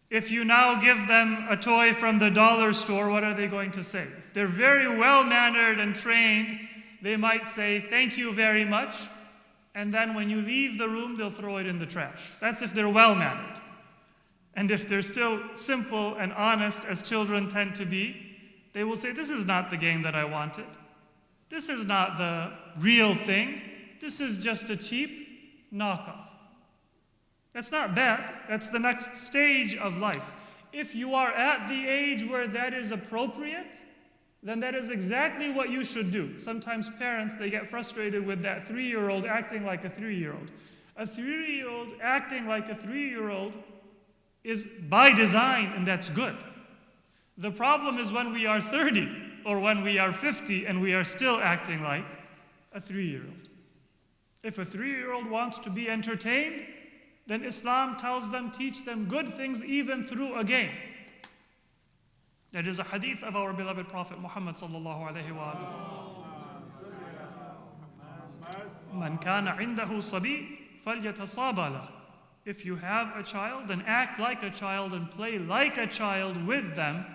if you now give them a toy from the dollar store, what are they going to say? If they're very well-mannered and trained, they might say, "Thank you very much," and then when you leave the room, they'll throw it in the trash. That's if they're well-mannered. And if they're still simple and honest, as children tend to be, they will say, "This is not the game that I wanted. This is not the real thing. This is just a cheap knockoff." That's not bad. That's the next stage of life. If you are at the age where that is appropriate, then that is exactly what you should do. Sometimes parents, they get frustrated with that 3-year-old acting like a 3-year-old. A 3-year-old acting like a 3-year-old is by design, and that's good. The problem is when we are 30 or when we are 50 and we are still acting like a 3-year-old. If a 3-year-old wants to be entertained, then Islam tells them, teach them good things even through a game. That is a hadith of our beloved Prophet Muhammad sallallahu alaihi wa sallam. Man kana indahu sabi falyatasaba lah. If you have a child, then act like a child and play like a child with them.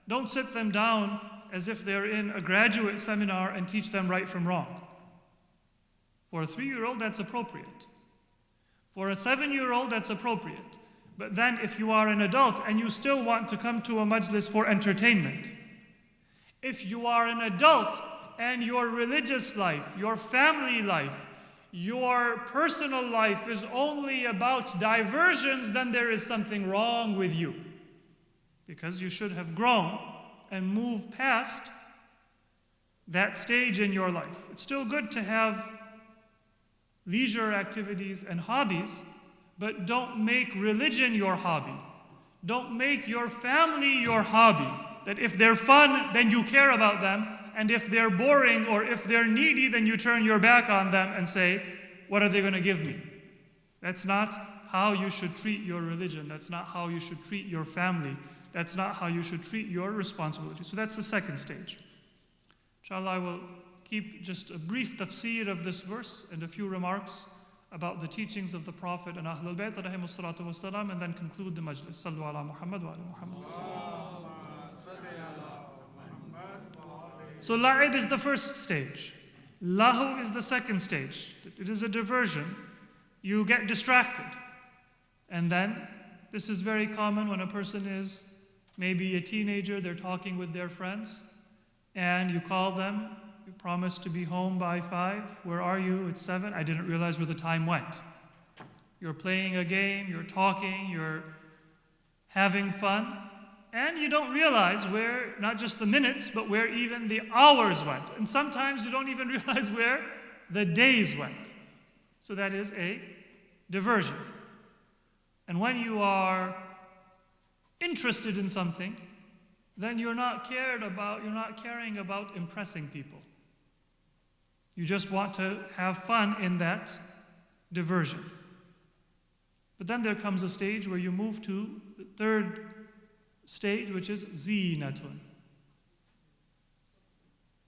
Don't sit them down as if they're in a graduate seminar and teach them right from wrong. For a 3-year-old, that's appropriate. For a 7-year-old, that's appropriate. But then if you are an adult and you still want to come to a majlis for entertainment, if you are an adult and your religious life, your family life, your personal life is only about diversions, then there is something wrong with you. Because you should have grown and moved past that stage in your life. It's still good to have leisure activities and hobbies, but don't make religion your hobby. Don't make your family your hobby. That if they're fun, then you care about them, and if they're boring or if they're needy, then you turn your back on them and say, "What are they going to give me?" That's not how you should treat your religion. That's not how you should treat your family. That's not how you should treat your responsibility. So that's the second stage. Inshallah, I will keep just a brief tafsir of this verse and a few remarks about the teachings of the Prophet and Ahlul Bayt alayhimu salatu wassalam, and then conclude the majlis. Sallu ala Muhammad wa ala Muhammad. So la'ib is the first stage. Lahu is the second stage. It is a diversion. You get distracted. And then, this is very common when a person is maybe a teenager, they're talking with their friends, and you call them, you promise to be home by 5. Where are you? It's 7. I didn't realize where the time went. You're playing a game, you're talking, you're having fun, and you don't realize where, not just the minutes, but where even the hours went. And sometimes you don't even realize where the days went. So that is a diversion. And when you are interested in something, then you're not caring about impressing people. You just want to have fun in that diversion. But then there comes a stage where you move to the third stage, which is zinatun.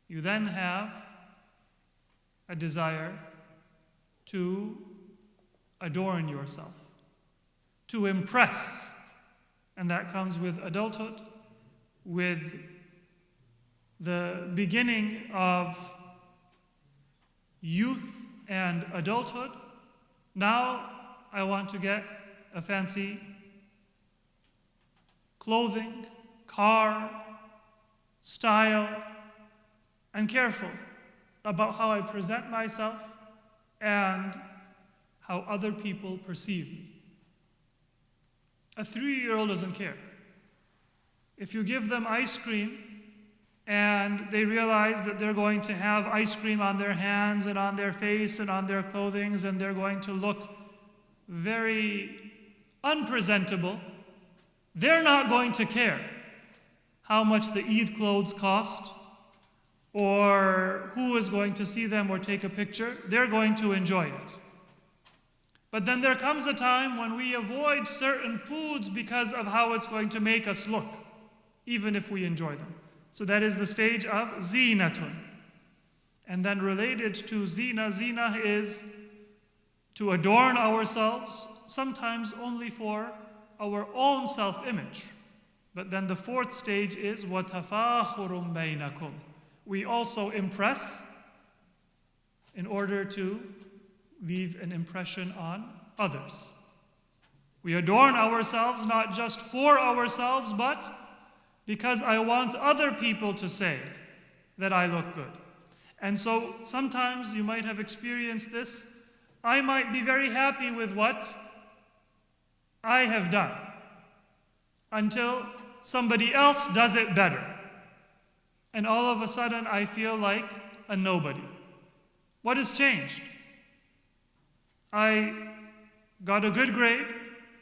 You then have a desire to adorn yourself, to impress. And that comes with adulthood, with the beginning of youth and adulthood. Now I want to get a fancy clothing, car, style. I'm careful about how I present myself and how other people perceive me. A 3-year-old doesn't care. If you give them ice cream and they realize that they're going to have ice cream on their hands and on their face and on their clothing, and they're going to look very unpresentable, they're not going to care how much the Eid clothes cost or who is going to see them or take a picture. They're going to enjoy it. But then there comes a time when we avoid certain foods because of how it's going to make us look, even if we enjoy them. So that is the stage of zinatun. And then related to zina is to adorn ourselves, sometimes only for our own self-image. But then the fourth stage is وَتَفَاخُرٌ بَيْنَكُمْ. We also impress in order to leave an impression on others. We adorn ourselves not just for ourselves, but because I want other people to say that I look good. And so sometimes you might have experienced this. I might be very happy with what I have done until somebody else does it better. And all of a sudden I feel like a nobody. What has changed? I got a good grade.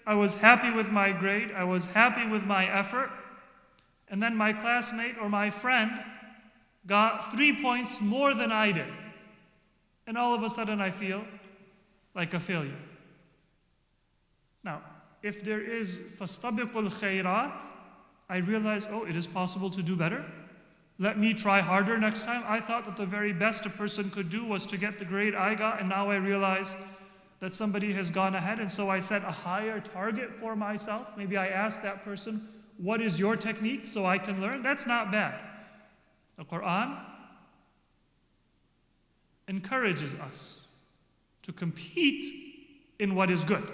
I was happy with my grade. I was happy with my effort. And then my classmate or my friend got 3 points more than I did. And all of a sudden I feel like a failure. Now, if there is fastabiqul khairat, I realize, oh, it is possible to do better. Let me try harder next time. I thought that the very best a person could do was to get the grade I got, and now I realize that somebody has gone ahead, and so I set a higher target for myself. Maybe I ask that person, what is your technique so I can learn? That's not bad. The Quran encourages us to compete in what is good.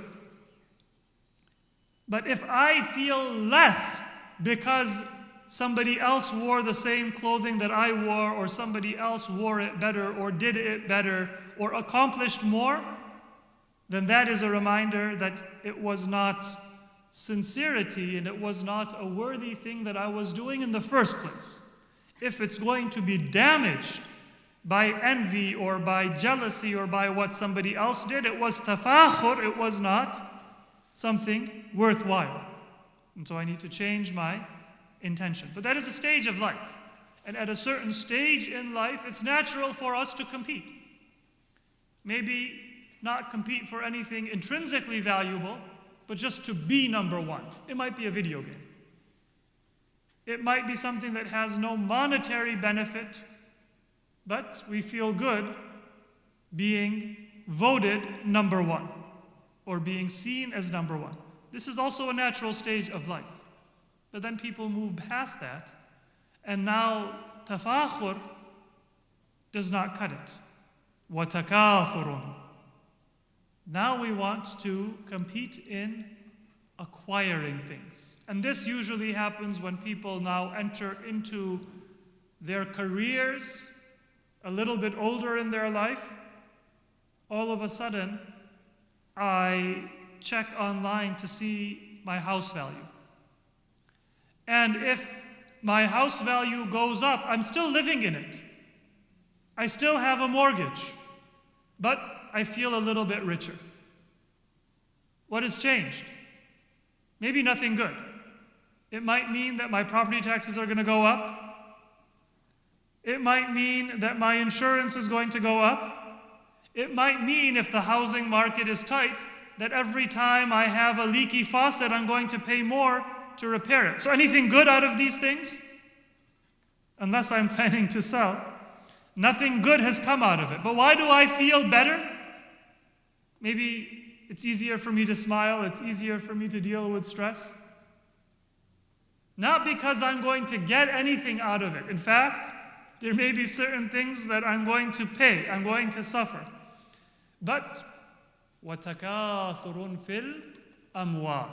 But if I feel less because somebody else wore the same clothing that I wore, or somebody else wore it better, or did it better, or accomplished more, then that is a reminder that it was not sincerity and it was not a worthy thing that I was doing in the first place. If it's going to be damaged by envy or by jealousy or by what somebody else did, it was tafakhur, it was not something worthwhile. And so I need to change my intention. But that is a stage of life. And at a certain stage in life, it's natural for us to compete. Maybe not compete for anything intrinsically valuable, but just to be number one. It might be a video game. It might be something that has no monetary benefit, but we feel good being voted number one or being seen as number one. This is also a natural stage of life. But then people move past that, and now tafakhur does not cut it. وَتَكَاثُرٌ. Now we want to compete in acquiring things. And this usually happens when people now enter into their careers a little bit older in their life. All of a sudden, I check online to see my house value. And if my house value goes up, I'm still living in it. I still have a mortgage, but I feel a little bit richer. What has changed? Maybe nothing good. It might mean that my property taxes are going to go up. It might mean that my insurance is going to go up. It might mean, if the housing market is tight, that every time I have a leaky faucet, I'm going to pay more to repair it. So anything good out of these things? Unless I'm planning to sell, nothing good has come out of it. But why do I feel better? Maybe it's easier for me to smile, it's easier for me to deal with stress. Not because I'm going to get anything out of it. In fact, there may be certain things that I'm going to pay, I'm going to suffer. But وَتَكَاثُرٌ فِي الْأَمْوَالِ.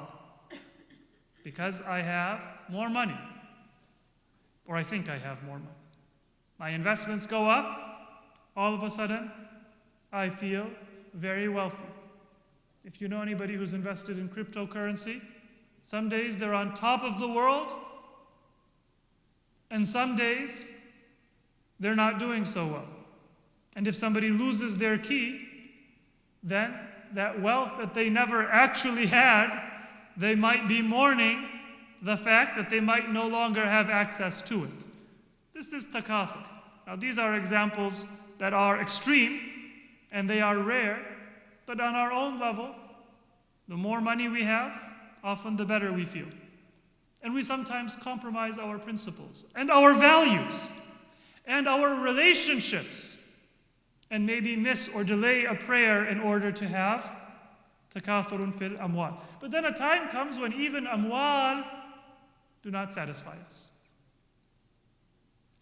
Because I have more money. or I think I have more money. My investments go up, all of a sudden, I feel very wealthy. If you know anybody who's invested in cryptocurrency, some days they're on top of the world, and some days they're not doing so well. And if somebody loses their key, then that wealth that they never actually had, they might be mourning the fact that they might no longer have access to it. This is takathur. Now these are examples that are extreme and they are rare, but on our own level, the more money we have, often the better we feel. And we sometimes compromise our principles and our values and our relationships and maybe miss or delay a prayer in order to have takathurun fil amwal. But then a time comes when even amwal do not satisfy us.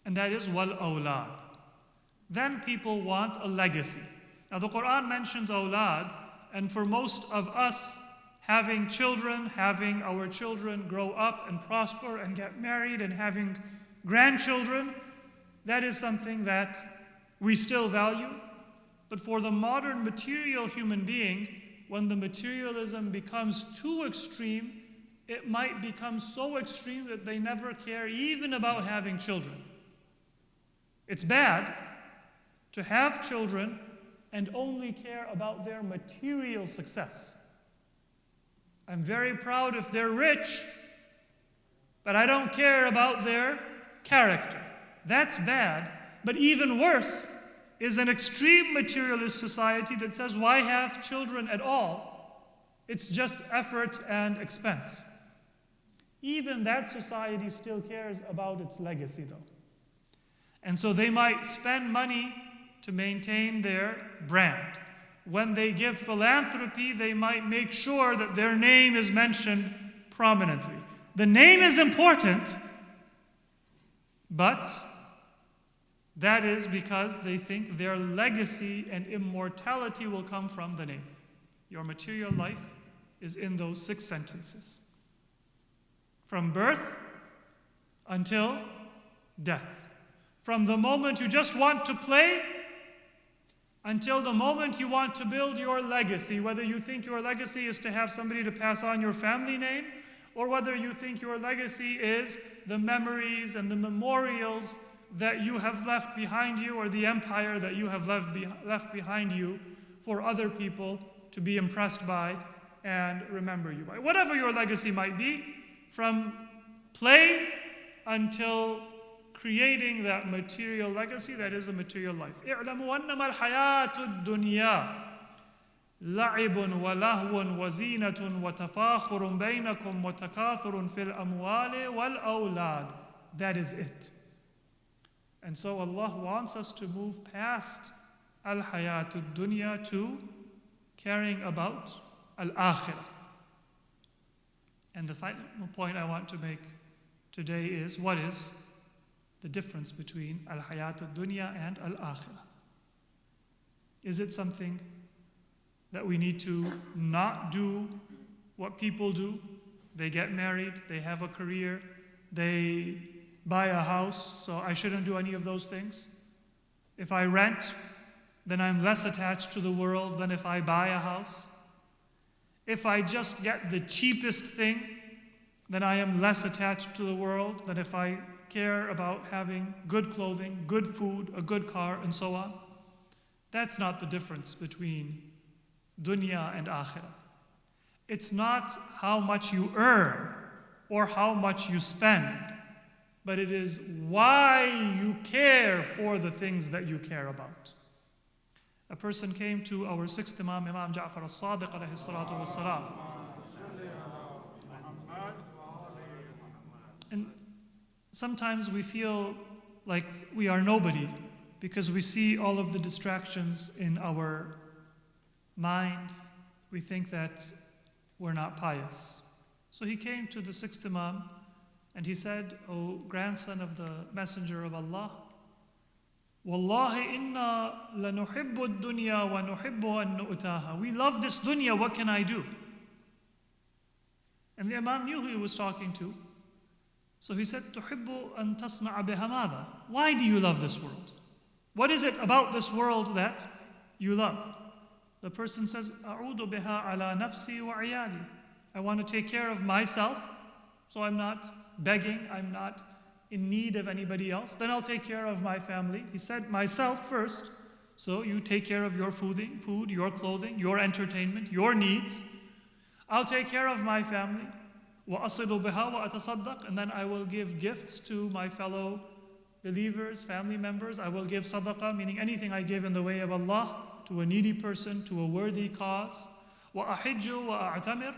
And that is wal awlad. Then people want a legacy. Now the Quran mentions awlad, and for most of us, having children, having our children grow up and prosper and get married and having grandchildren, that is something that we still value. But for the modern material human being, when the materialism becomes too extreme, it might become so extreme that they never care even about having children. It's bad to have children and only care about their material success. I'm very proud if they're rich, but I don't care about their character. That's bad. But even worse is an extreme materialist society that says, why have children at all? It's just effort and expense. Even that society still cares about its legacy, though. And so they might spend money to maintain their brand. When they give philanthropy, they might make sure that their name is mentioned prominently. The name is important, but that is because they think their legacy and immortality will come from the name. Your material life is in those 6 sentences. From birth until death. From the moment you just want to play until the moment you want to build your legacy, whether you think your legacy is to have somebody to pass on your family name, or whether you think your legacy is the memories and the memorials that you have left behind you, or the empire that you have left behind you for other people to be impressed by and remember you by. Whatever your legacy might be, from play until creating that material legacy, that is a material life. اعلموا أنما الحياة الدنيا لعب ولهو وزينة وتفاخر بينكم وتكاثر في الأموال والأولاد. That is it. And so Allah wants us to move past al-hayatud dunya to caring about al-akhirah. And the final point I want to make today is, what is the difference between al-hayatud dunya and al-akhirah? Is it something that we need to not do what people do? They get married, they have a career, they buy a house, so I shouldn't do any of those things? If I rent, then I'm less attached to the world than if I buy a house. If I just get the cheapest thing, then I am less attached to the world than if I care about having good clothing, good food, a good car, and so on. That's not the difference between dunya and akhirah. It's not how much you earn or how much you spend, but it is why you care for the things that you care about. A person came to our 6th Imam, Imam Ja'far al-Sadiq alayhi salatu wassalam. And sometimes we feel like we are nobody because we see all of the distractions in our mind. We think that we're not pious. So he came to the 6th Imam and he said, "O grandson of the Messenger of Allah, Wallahi inna lanuhibbu ad-dunya wa nuhibbu an nu'taha." We love this dunya, what can I do? And the Imam knew who he was talking to. So he said, تُحِبُّ أَن تَصْنَعَ بِهَا مَاذَا? Why do you love this world? What is it about this world that you love? The person says, أَعُودُ بِهَا عَلَى نَفْسِي وَعِيَالِي. I want to take care of myself, so I'm not begging, I'm not in need of anybody else. Then I'll take care of my family. He said, myself first. So you take care of your food, your clothing, your entertainment, your needs. I'll take care of my family. وَأَصِلُ بِهَا وَأَتَصَدَّقْ. And then I will give gifts to my fellow believers, family members. I will give sadaqah, meaning anything I give in the way of Allah, to a needy person, to a worthy cause. وَأَحِجُّ وَأَعْتَمِرْ.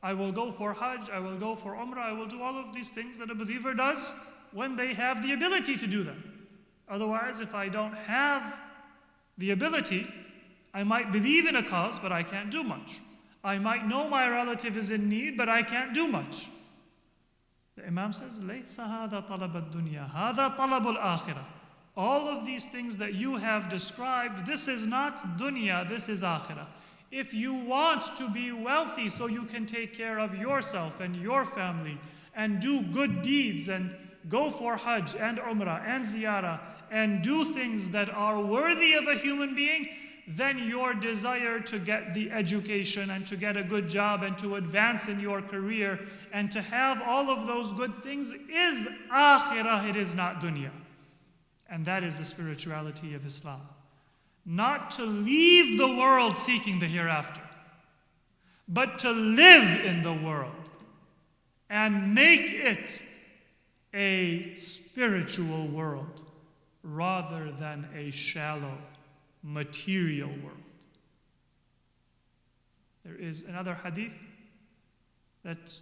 I will go for Hajj, I will go for Umrah, I will do all of these things that a believer does when they have the ability to do them. Otherwise, if I don't have the ability, I might believe in a cause, but I can't do much. I might know my relative is in need, but I can't do much. The Imam says, لَيْسَ هَذَا طَلَبَ الدُّنْيَا هَذَا طَلَبُ الْآخِرَةِ. All of these things that you have described, this is not dunya, this is akhirah. If you want to be wealthy so you can take care of yourself and your family and do good deeds and go for Hajj and Umrah and Ziyarah and do things that are worthy of a human being, then your desire to get the education and to get a good job and to advance in your career and to have all of those good things is akhirah, it is not dunya. And that is the spirituality of Islam. Not to leave the world seeking the hereafter, but to live in the world and make it a spiritual world rather than a shallow material world. There is another hadith that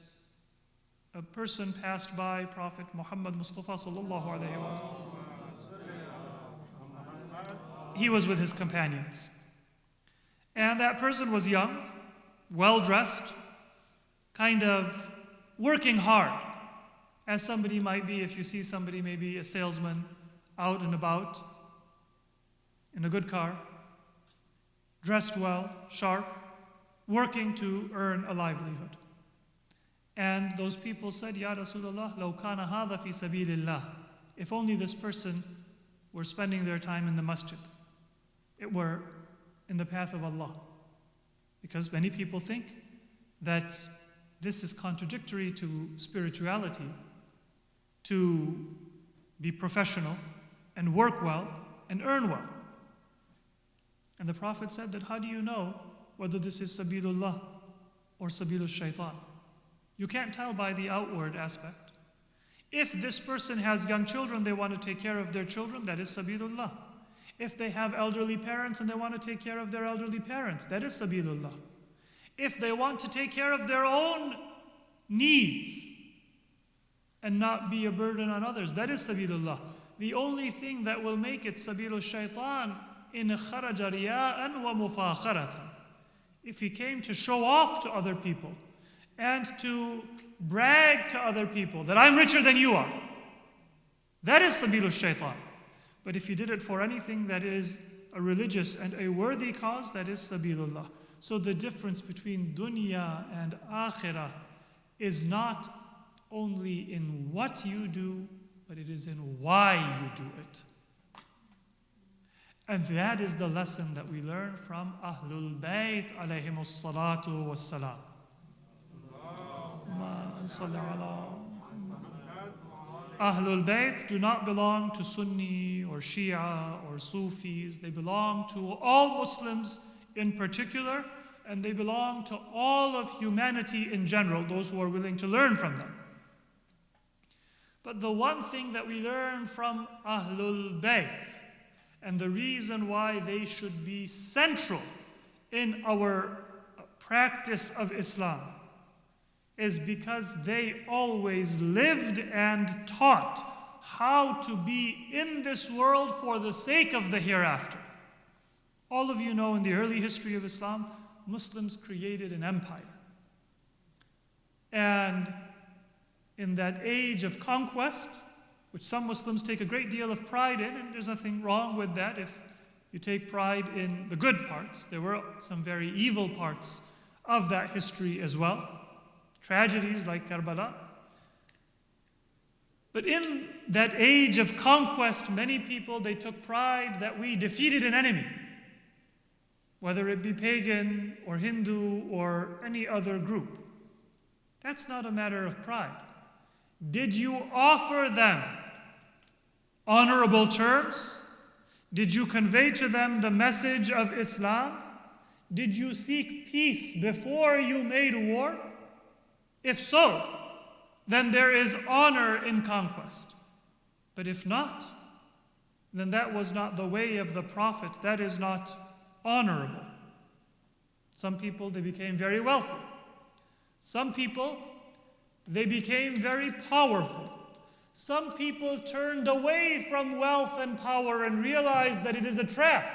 a person passed by Prophet Muhammad Mustafa sallallahu alaihi wasallam. He was with his companions. And that person was young, well-dressed, kind of working hard, as somebody might be if you see somebody, maybe a salesman, out and about, in a good car, dressed well, sharp, working to earn a livelihood. And those people said, Ya Rasulullah, لَوْ كَانَ هَذَا فِي سَبِيلِ اللَّهِ. If only this person were spending their time in the masjid, it were in the path of Allah. Because many people think that this is contradictory to spirituality, to be professional and work well and earn well. And the Prophet said that how do you know whether this is sabilullah or sabilul shaitan? You can't tell by the outward aspect. If this person has young children, they want to take care of their children, that is sabilullah. If they have elderly parents and they want to take care of their elderly parents, that is sabilullah. If they want to take care of their own needs and not be a burden on others, that is sabilullah. The only thing that will make it sabilul shaitan in kharaja riya'an wa mufakharatan. If he came to show off to other people and to brag to other people that I'm richer than you are, that is sabilul shaitan. But if he did it for anything that is a religious and a worthy cause, that is sabilullah. So the difference between dunya and akhirah is not only in what you do, but it is in why you do it. And that is the lesson that we learn from Ahlul Bayt alayhimus salatu wassalam. Ahlul Bayt do not belong to Sunni or Shia or Sufis. They belong to all Muslims in particular, and they belong to all of humanity in general, those who are willing to learn from them. But the one thing that we learn from Ahlul Bayt, and the reason why they should be central in our practice of Islam, is because they always lived and taught how to be in this world for the sake of the hereafter. All of you know in the early history of Islam, Muslims created an empire. And in that age of conquest, which some Muslims take a great deal of pride in, and there's nothing wrong with that if you take pride in the good parts. There were some very evil parts of that history as well. Tragedies like Karbala. But in that age of conquest, many people, they took pride that we defeated an enemy, whether it be pagan or Hindu or any other group. That's not a matter of pride. Did you offer them honorable terms? Did you convey to them the message of Islam? Did you seek peace before you made war? If so, then there is honor in conquest. But if not, then that was not the way of the Prophet. That is not honorable. Some people, they became very wealthy. Some people, they became very powerful. Some people turned away from wealth and power and realized that it is a trap.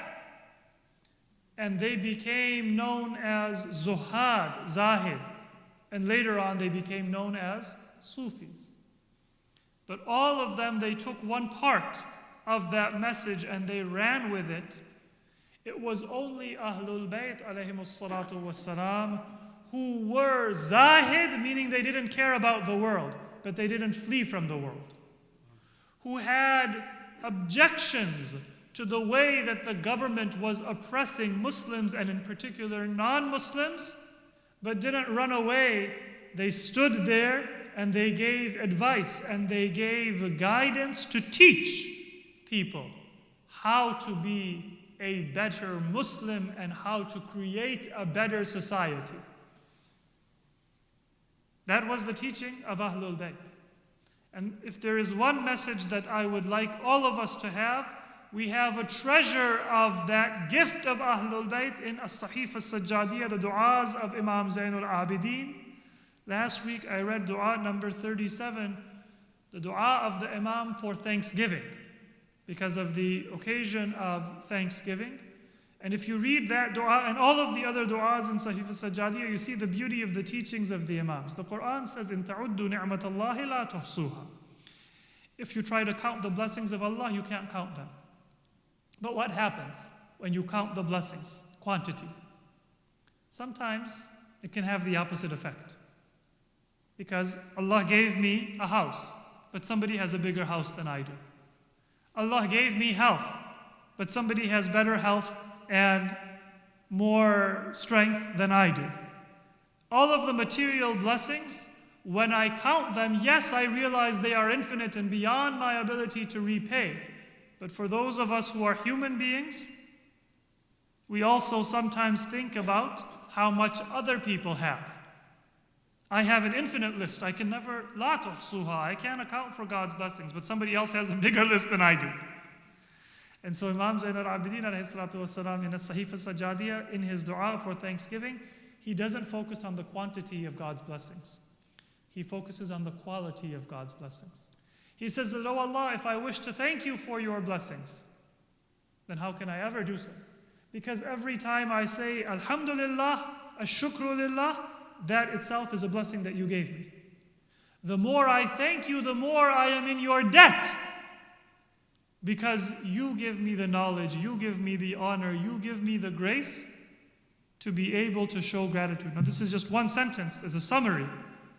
And they became known as Zuhad, Zahid. And later on, they became known as Sufis. But all of them, they took one part of that message and they ran with it. It was only Ahlul Bayt alayhimus salatu wassalam who were Zahid, meaning they didn't care about the world, but they didn't flee from the world. Who had objections to the way that the government was oppressing Muslims and in particular non-Muslims, but didn't run away. They stood there and they gave advice and they gave guidance to teach people how to be a better Muslim and how to create a better society. That was the teaching of Ahlul Bayt. And if there is one message that I would like all of us to have, we have a treasure of that gift of Ahlul Bayt in As-Sahifa As-Sajjadiyya, the du'as of Imam Zainul Abidin. Last week I read dua number 37, the dua of the Imam for Thanksgiving, because of the occasion of Thanksgiving. And if you read that dua and all of the other du'as in Sahifa As-Sajjadiyya, you see the beauty of the teachings of the Imams. The Quran says, "In ta'uddu ni'matallahi la tuhsuha." If you try to count the blessings of Allah, you can't count them. But what happens when you count the blessings? Quantity. Sometimes it can have the opposite effect. Because Allah gave me a house, but somebody has a bigger house than I do. Allah gave me health, but somebody has better health and more strength than I do. All of the material blessings, when I count them, yes, I realize they are infinite and beyond my ability to repay. But for those of us who are human beings, we also sometimes think about how much other people have. I have an infinite list. I can never, la tuhsuha, I can't account for God's blessings, but somebody else has a bigger list than I do. And so Imam Zainul Abidin alayhi salatu wassalam in As-Sahifa As-Sajjadiyya, in his dua for Thanksgiving, he doesn't focus on the quantity of God's blessings. He focuses on the quality of God's blessings. He says, "Oh Allah, if I wish to thank you for your blessings, then how can I ever do so? Because every time I say, Alhamdulillah, Ash-Shukru Lillah, that itself is a blessing that you gave me. The more I thank you, the more I am in your debt. Because you give me the knowledge, you give me the honor, you give me the grace to be able to show gratitude." Now this is just one sentence as a summary,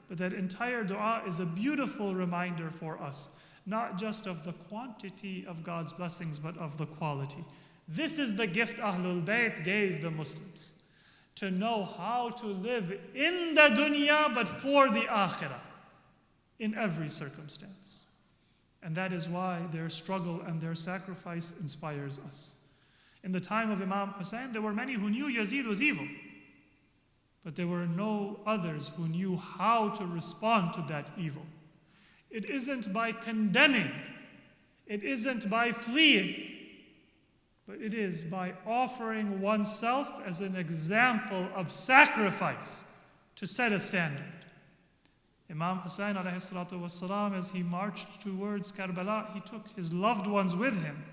but that entire dua is a beautiful reminder for us, not just of the quantity of God's blessings, but of the quality. This is the gift Ahlul Bayt gave the Muslims, to know how to live in the dunya, but for the akhirah, in every circumstance. And that is why their struggle and their sacrifice inspires us. In the time of Imam Hussein, there were many who knew Yazid was evil, but there were no others who knew how to respond to that evil. It isn't by condemning, it isn't by fleeing, but it is by offering oneself as an example of sacrifice to set a standard. Imam Hussein alayhi salatu wassalam, as he marched towards Karbala, he took his loved ones with him.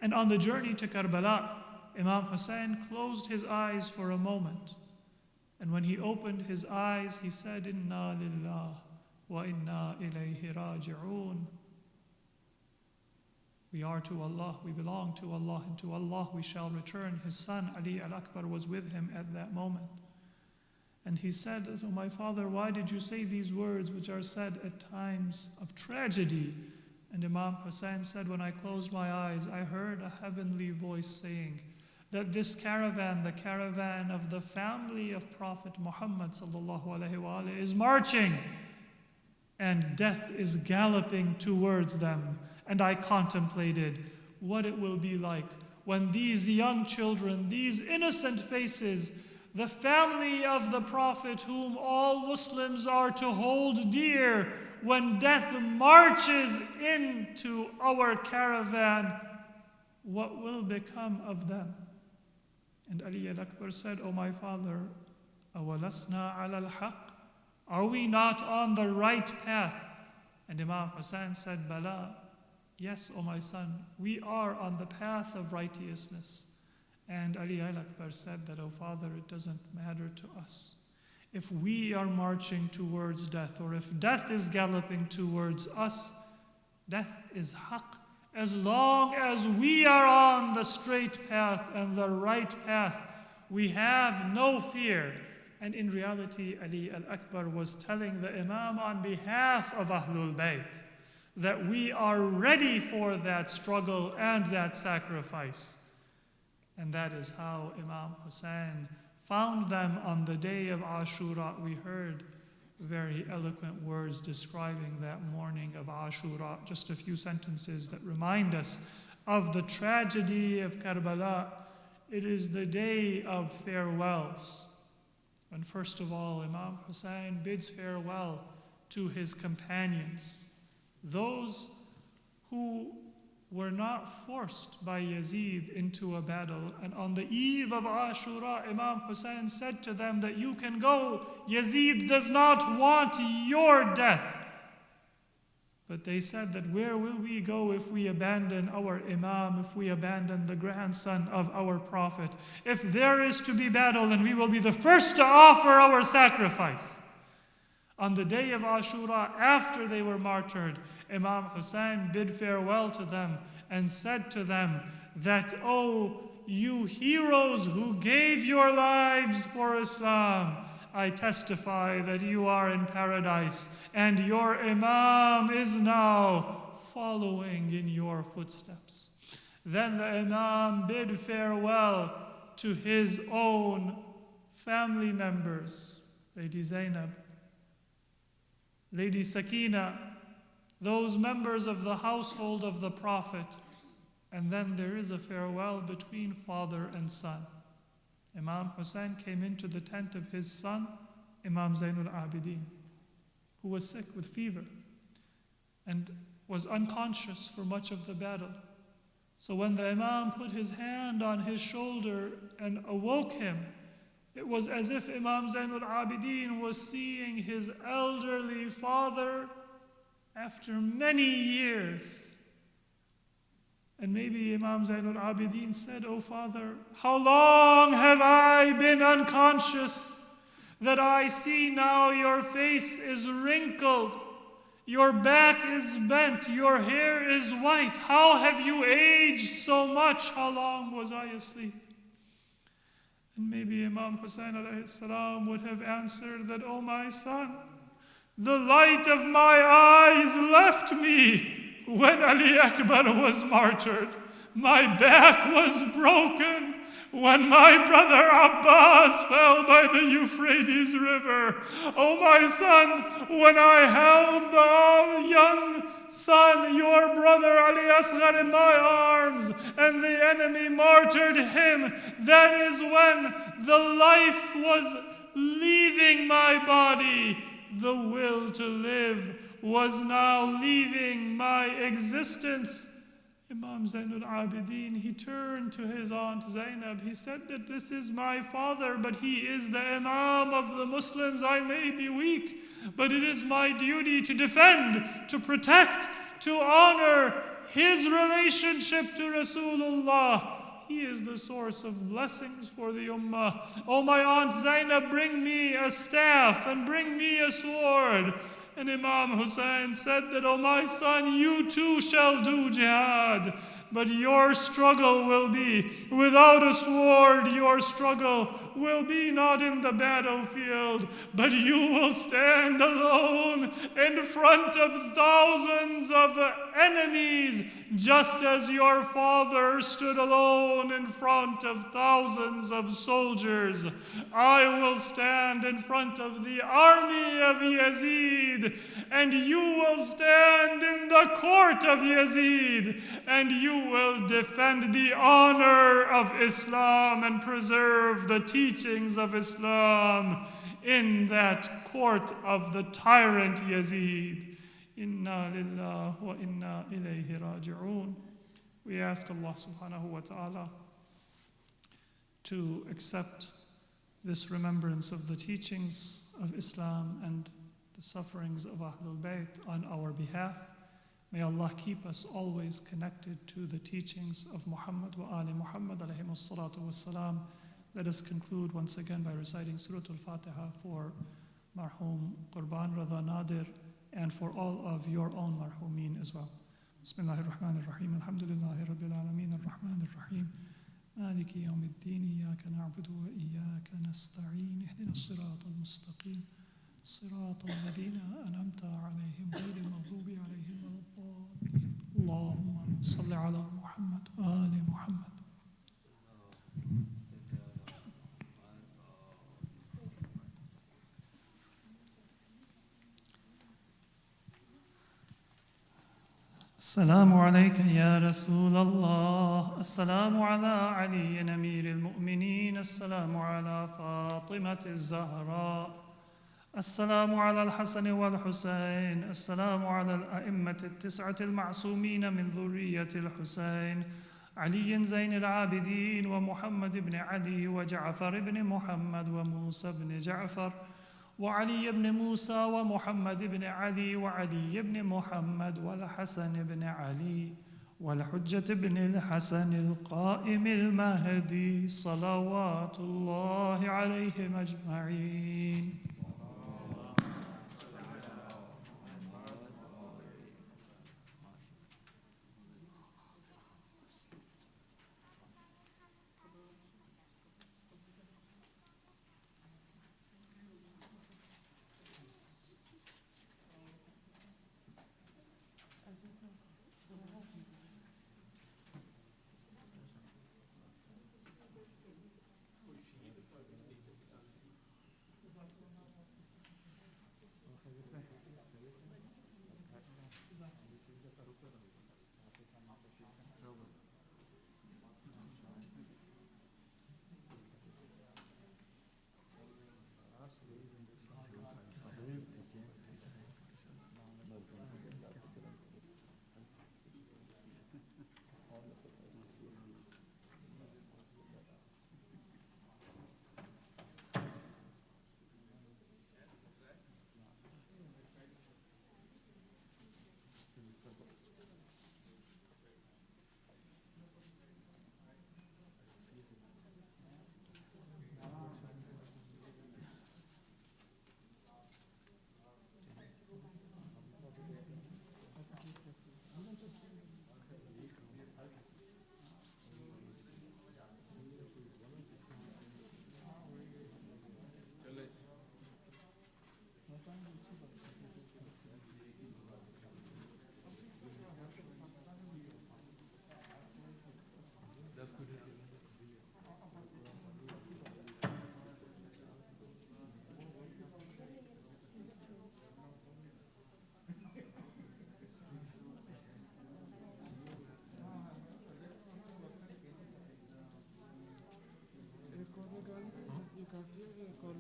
And on the journey to Karbala, Imam Hussein closed his eyes for a moment. And when he opened his eyes, he said, "Inna lillah wa inna ilayhi raji'un." We are to Allah, we belong to Allah, and to Allah we shall return. His son Ali al-Akbar was with him at that moment. And he said, "Oh, my father, why did you say these words which are said at times of tragedy?" And Imam Hussein said, "When I closed my eyes, I heard a heavenly voice saying that this caravan, the caravan of the family of Prophet Muhammad sallallahu alaihi wasallam, is marching, and death is galloping towards them. And I contemplated what it will be like when these young children, these innocent faces, the family of the Prophet whom all Muslims are to hold dear, when death marches into our caravan, what will become of them?" And Ali al-Akbar said, "O my father, أَوَلَسْنَا عَلَى الْحَقِّ? Are we not on the right path?" And Imam Hussein said, "Bala, yes, O my son, we are on the path of righteousness." And Ali al-Akbar said that, "O father, it doesn't matter to us. If we are marching towards death, or if death is galloping towards us, death is haqq. As long as we are on the straight path and the right path, we have no fear." And in reality, Ali al-Akbar was telling the Imam on behalf of Ahlul Bayt that we are ready for that struggle and that sacrifice. And that is how Imam Hussein found them on the day of Ashura. We heard very eloquent words describing that morning of Ashura, just a few sentences that remind us of the tragedy of Karbala. It is the day of farewells. And first of all, Imam Hussein bids farewell to his companions, those who were not forced by Yazid into a battle. And on the eve of Ashura, Imam Hussein said to them that you can go. Yazid does not want your death. But they said that where will we go if we abandon our Imam, if we abandon the grandson of our Prophet? If there is to be battle, then we will be the first to offer our sacrifice. On the day of Ashura, after they were martyred, Imam Hussein bid farewell to them and said to them that, "Oh, you heroes who gave your lives for Islam, I testify that you are in paradise, and your Imam is now following in your footsteps." Then the Imam bid farewell to his own family members, Lady Zainab, Lady Sakina, those members of the household of the Prophet. And then there is a farewell between father and son. Imam Hussein came into the tent of his son, Imam Zainul Abidin, who was sick with fever and was unconscious for much of the battle. So when the Imam put his hand on his shoulder and awoke him, it was as if Imam Zainul Abidin was seeing his elderly father after many years. And maybe Imam Zainul Abidin said, "Oh father, how long have I been unconscious that I see now your face is wrinkled, your back is bent, your hair is white. How have you aged so much? How long was I asleep?" And maybe Imam Hussein alayhi salam would have answered that, "Oh my son, the light of my eyes left me when Ali Akbar was martyred. My back was broken when my brother Abbas fell by the Euphrates River. Oh my son, when I held the young son, your brother Ali Asghar, in my arms, and the enemy martyred him, that is when the life was leaving my body. The will to live was now leaving my existence." Imam Zainul Abidin, he turned to his aunt Zainab. He said that this is my father, but he is the Imam of the Muslims. I may be weak, but it is my duty to defend, to protect, to honor his relationship to Rasulullah. He is the source of blessings for the Ummah. Oh, my aunt Zainab, bring me a staff and bring me a sword. And Imam Hussein said that, "Oh, my son, you too shall do jihad." but your struggle will be without a sword. Your struggle will be not in the battlefield, but you will stand alone in front of thousands of enemies, just as your father stood alone in front of thousands of soldiers. I will stand in front of the army of Yazid, and you will stand in the court of Yazid, and you will defend the honor of Islam and preserve the teachings of Islam in that court of the tyrant Yazid. Inna lillahi wa inna ilayhi raji'un. We ask Allah subhanahu wa ta'ala to accept this remembrance of the teachings of Islam and the sufferings of Ahlul Bayt on our behalf. May Allah keep us always connected to the teachings of Muhammad wa Ali Muhammad alayhimu salatu wassalam. Let us conclude once again by reciting Suratul Fatiha for Marhum Qurban Radha Nadir and for all of your own marhumin as well. Bismillahir Rahmanir Rahim. Alhamdulillahi Rabbil Alameen. Ar-Rahmanir Rahim. مالك يوم الدين إياك نعبد وإياك نستعين اهدنا الصراط المستقيم صراط الذين أنعمت عليهم غير المغضوب عليهم ولا الضالين اللهم صل على محمد وآل محمد. السلام عليك يا رسول الله. السلام على علي أمير المؤمنين. السلام على فاطمة الزهراء. السلام على الحسن والحسين. السلام على الأئمة التسعة المعصومين من ذرية الحسين علي زين العابدين ومحمد بن علي وجعفر بن محمد وموسى بن جعفر وعلي بن موسى ومحمد بن علي وعلي بن محمد والحسن بن علي والحجة بن الحسن القائم المهدي صلوات الله عليهم أجمعين.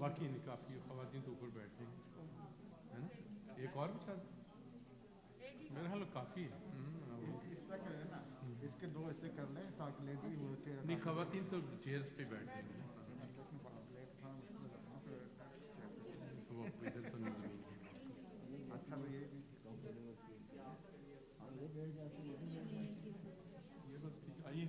बाकी नहीं काफ़ी ख़वातीन तो ऊपर बैठते हैं है ना एक और भी शायद मेरे ख्याल काफ़ी है इस तरह करें ना इसके दो ऐसे कर लें ताकि लेडी नहीं ख़वातीन तो चेयर्स पे बैठते हैं तो वो इधर तो नहीं अच्छा तो ये बस आइए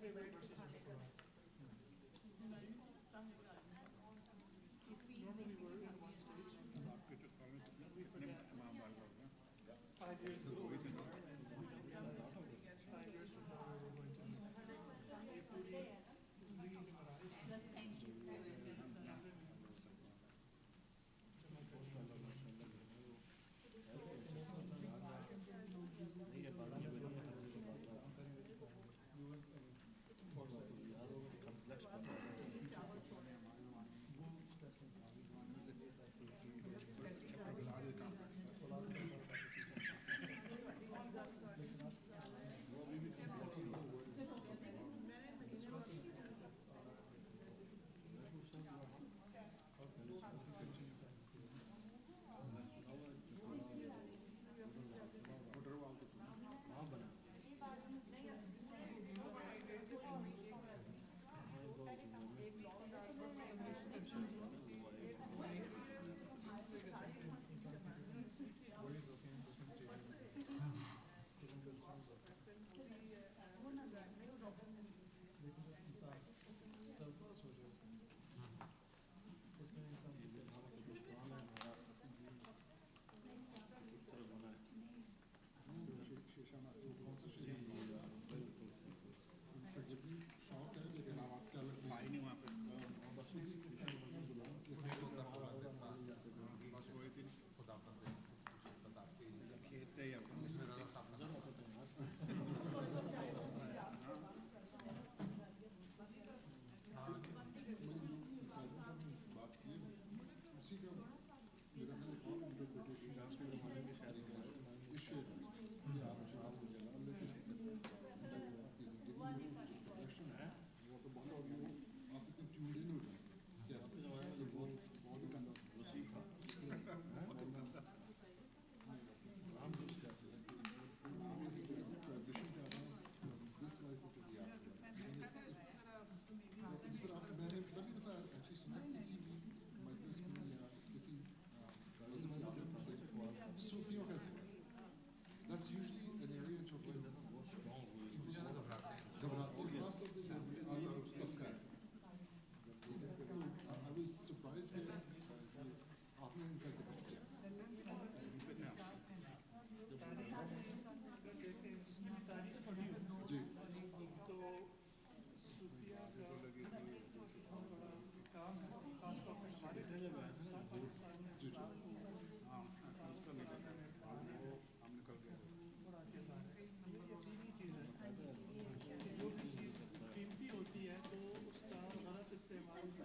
favorite verses of the Quran? Normally we're in one stage. We forget. 5 years ago, we don't realize 5 years from now we're going to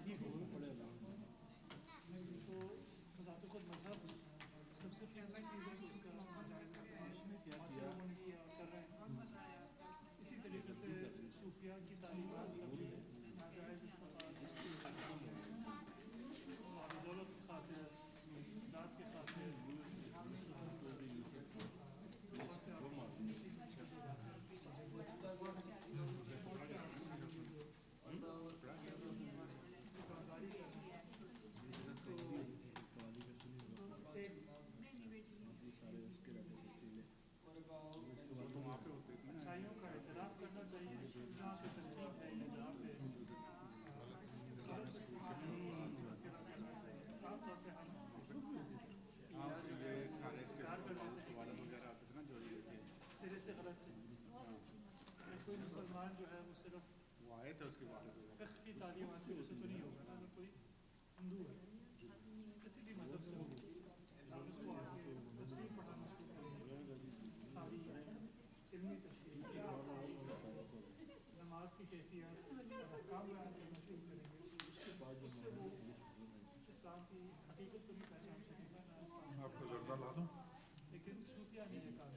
ये पूरी जिंदगी की मराहिल مسلمان جو ہے وہ صرف فقہ کی تعلیم حاصل سے تو نہیں ہوگا نا اگر کوئی ہندو ہے کسی بھی مذہب سے ہو آپ اس کو آگے تفسیر پڑھانا شروع کریں تاریخ علمی تفسیر نماز کی کیفیت اور احکام بیان کرنا شروع کریں گے اس سے وہ اسلام کی حقیقت کو نہیں پہچان سکیں گے نہ اسلام آپ کو ضربہ لا دوں لیکن صوفیہ نے یہ کہا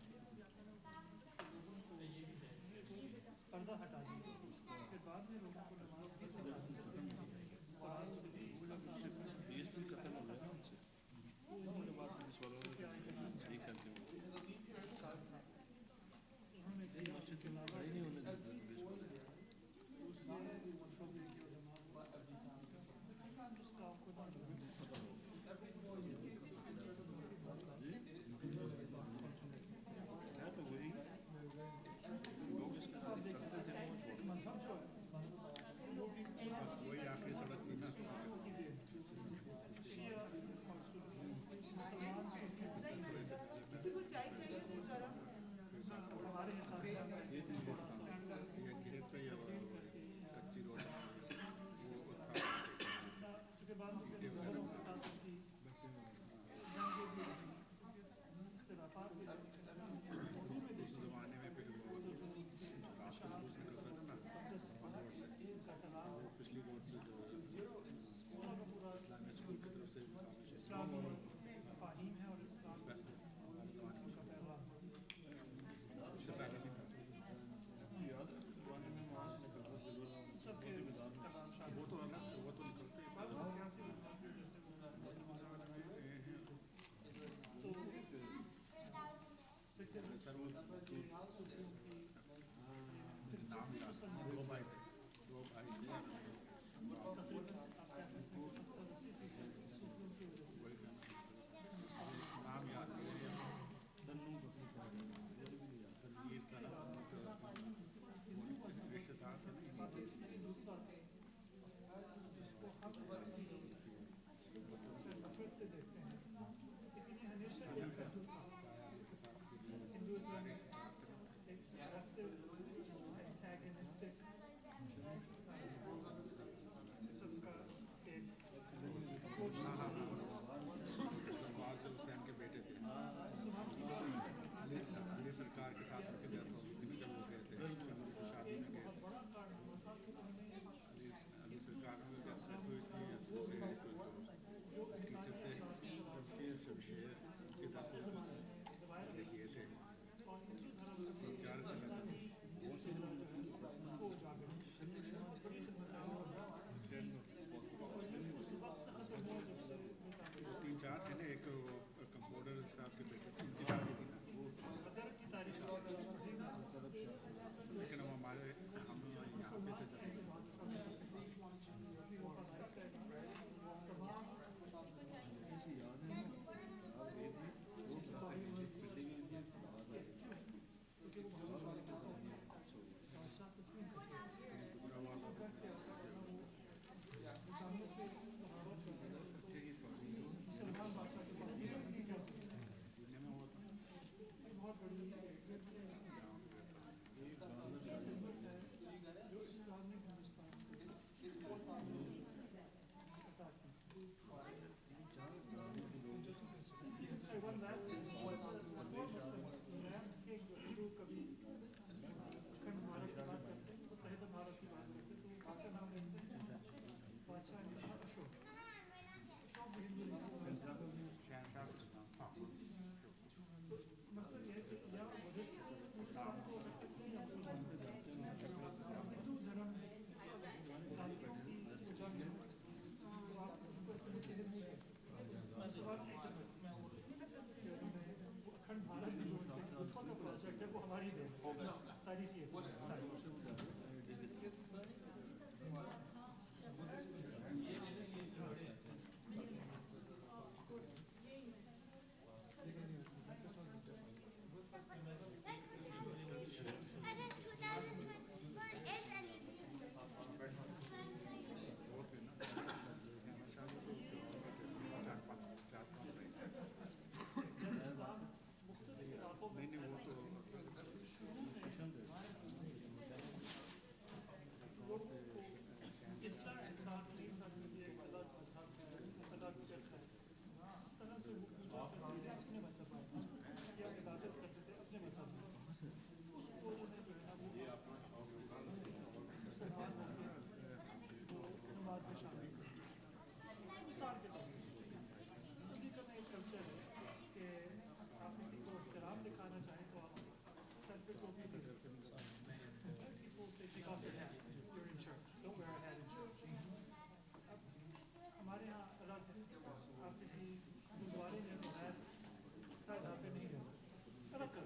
پردہ ہٹا دیا پھر بعد میں لوگوں کو نماز بھی سکھا مذہب جو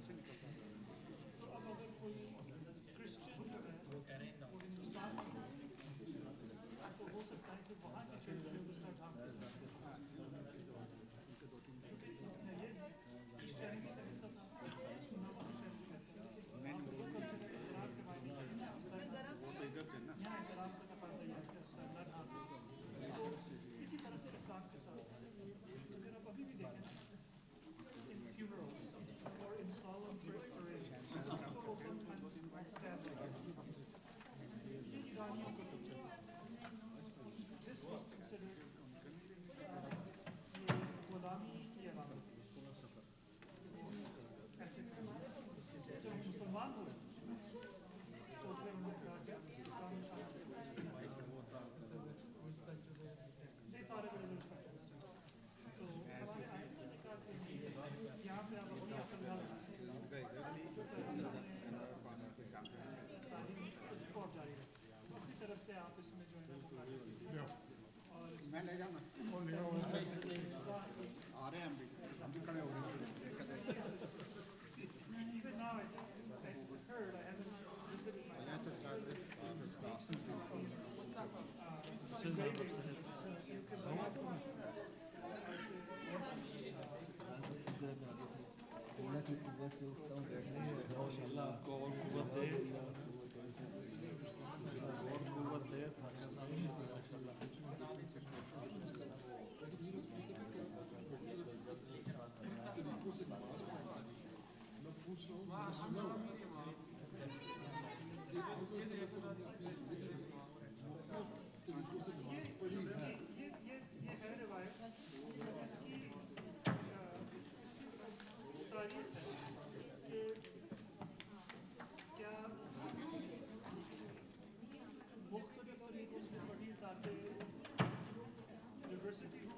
تو اب اگر کوئی کرسچن جو ہے وہ ہندوستان میں تو ہو سکتا ہے کہ وہاں کے چرچ میں اس طرح ڈھانپ کر یہ کرسچینٹی کا حصہ تھا، اس کو نام کرسچینٹی کا حصہ وہاں پر وہ کلچر ہے احترام کے معنی میں یہاں احترام کا تقاضا یہ ہے کہ نہ ڈھانپ. تو اسی طرح سے اسلام کے ساتھ اگر آپ ابھی بھی دیکھیں in funerals or in solemn parades, people will sometimes stab their heads. یہ ایرانیوں کا کلچر ہے. This was considered یہ غلامی کی علامت تھی. ایسے جب ہم مسلمان ہوئے تو پھر انہوں نے کہا کہ اسلام میں شامل they thought it was a respect. تو ہمارے آئندہ نے کہا کہ یہاں پہ آپ اپنی عقل نہ تعلیم اور جاری رکھیں اپنی طرف سے آپ اس میں جو ہے نا وہ کاٹ دیجیے. اور میں لے جاؤں آ رہے ہیں ہم بھی کھڑے ہو گئے. even now I've heard, I haven't visited myself. You can see اللہ کی قوت سے اٹھتا ہوں بیٹھنے میں اللہ آپ کو اور قوت دے اور قوت دے طریقوں سے نماز پڑھنا میں پوچھ رہا ہوں میں نے سنا ہوا کہ حضرت صلی اللہ علیہ وسلم نے اپنی زندگی میں مختلف طریقوں سے نماز پڑھی ہے. یہ ہے روایت اس کی تاریخ ہے کہ کیا مختلف طریقوں سے پڑھی تاکہ ڈائیورسٹی ہو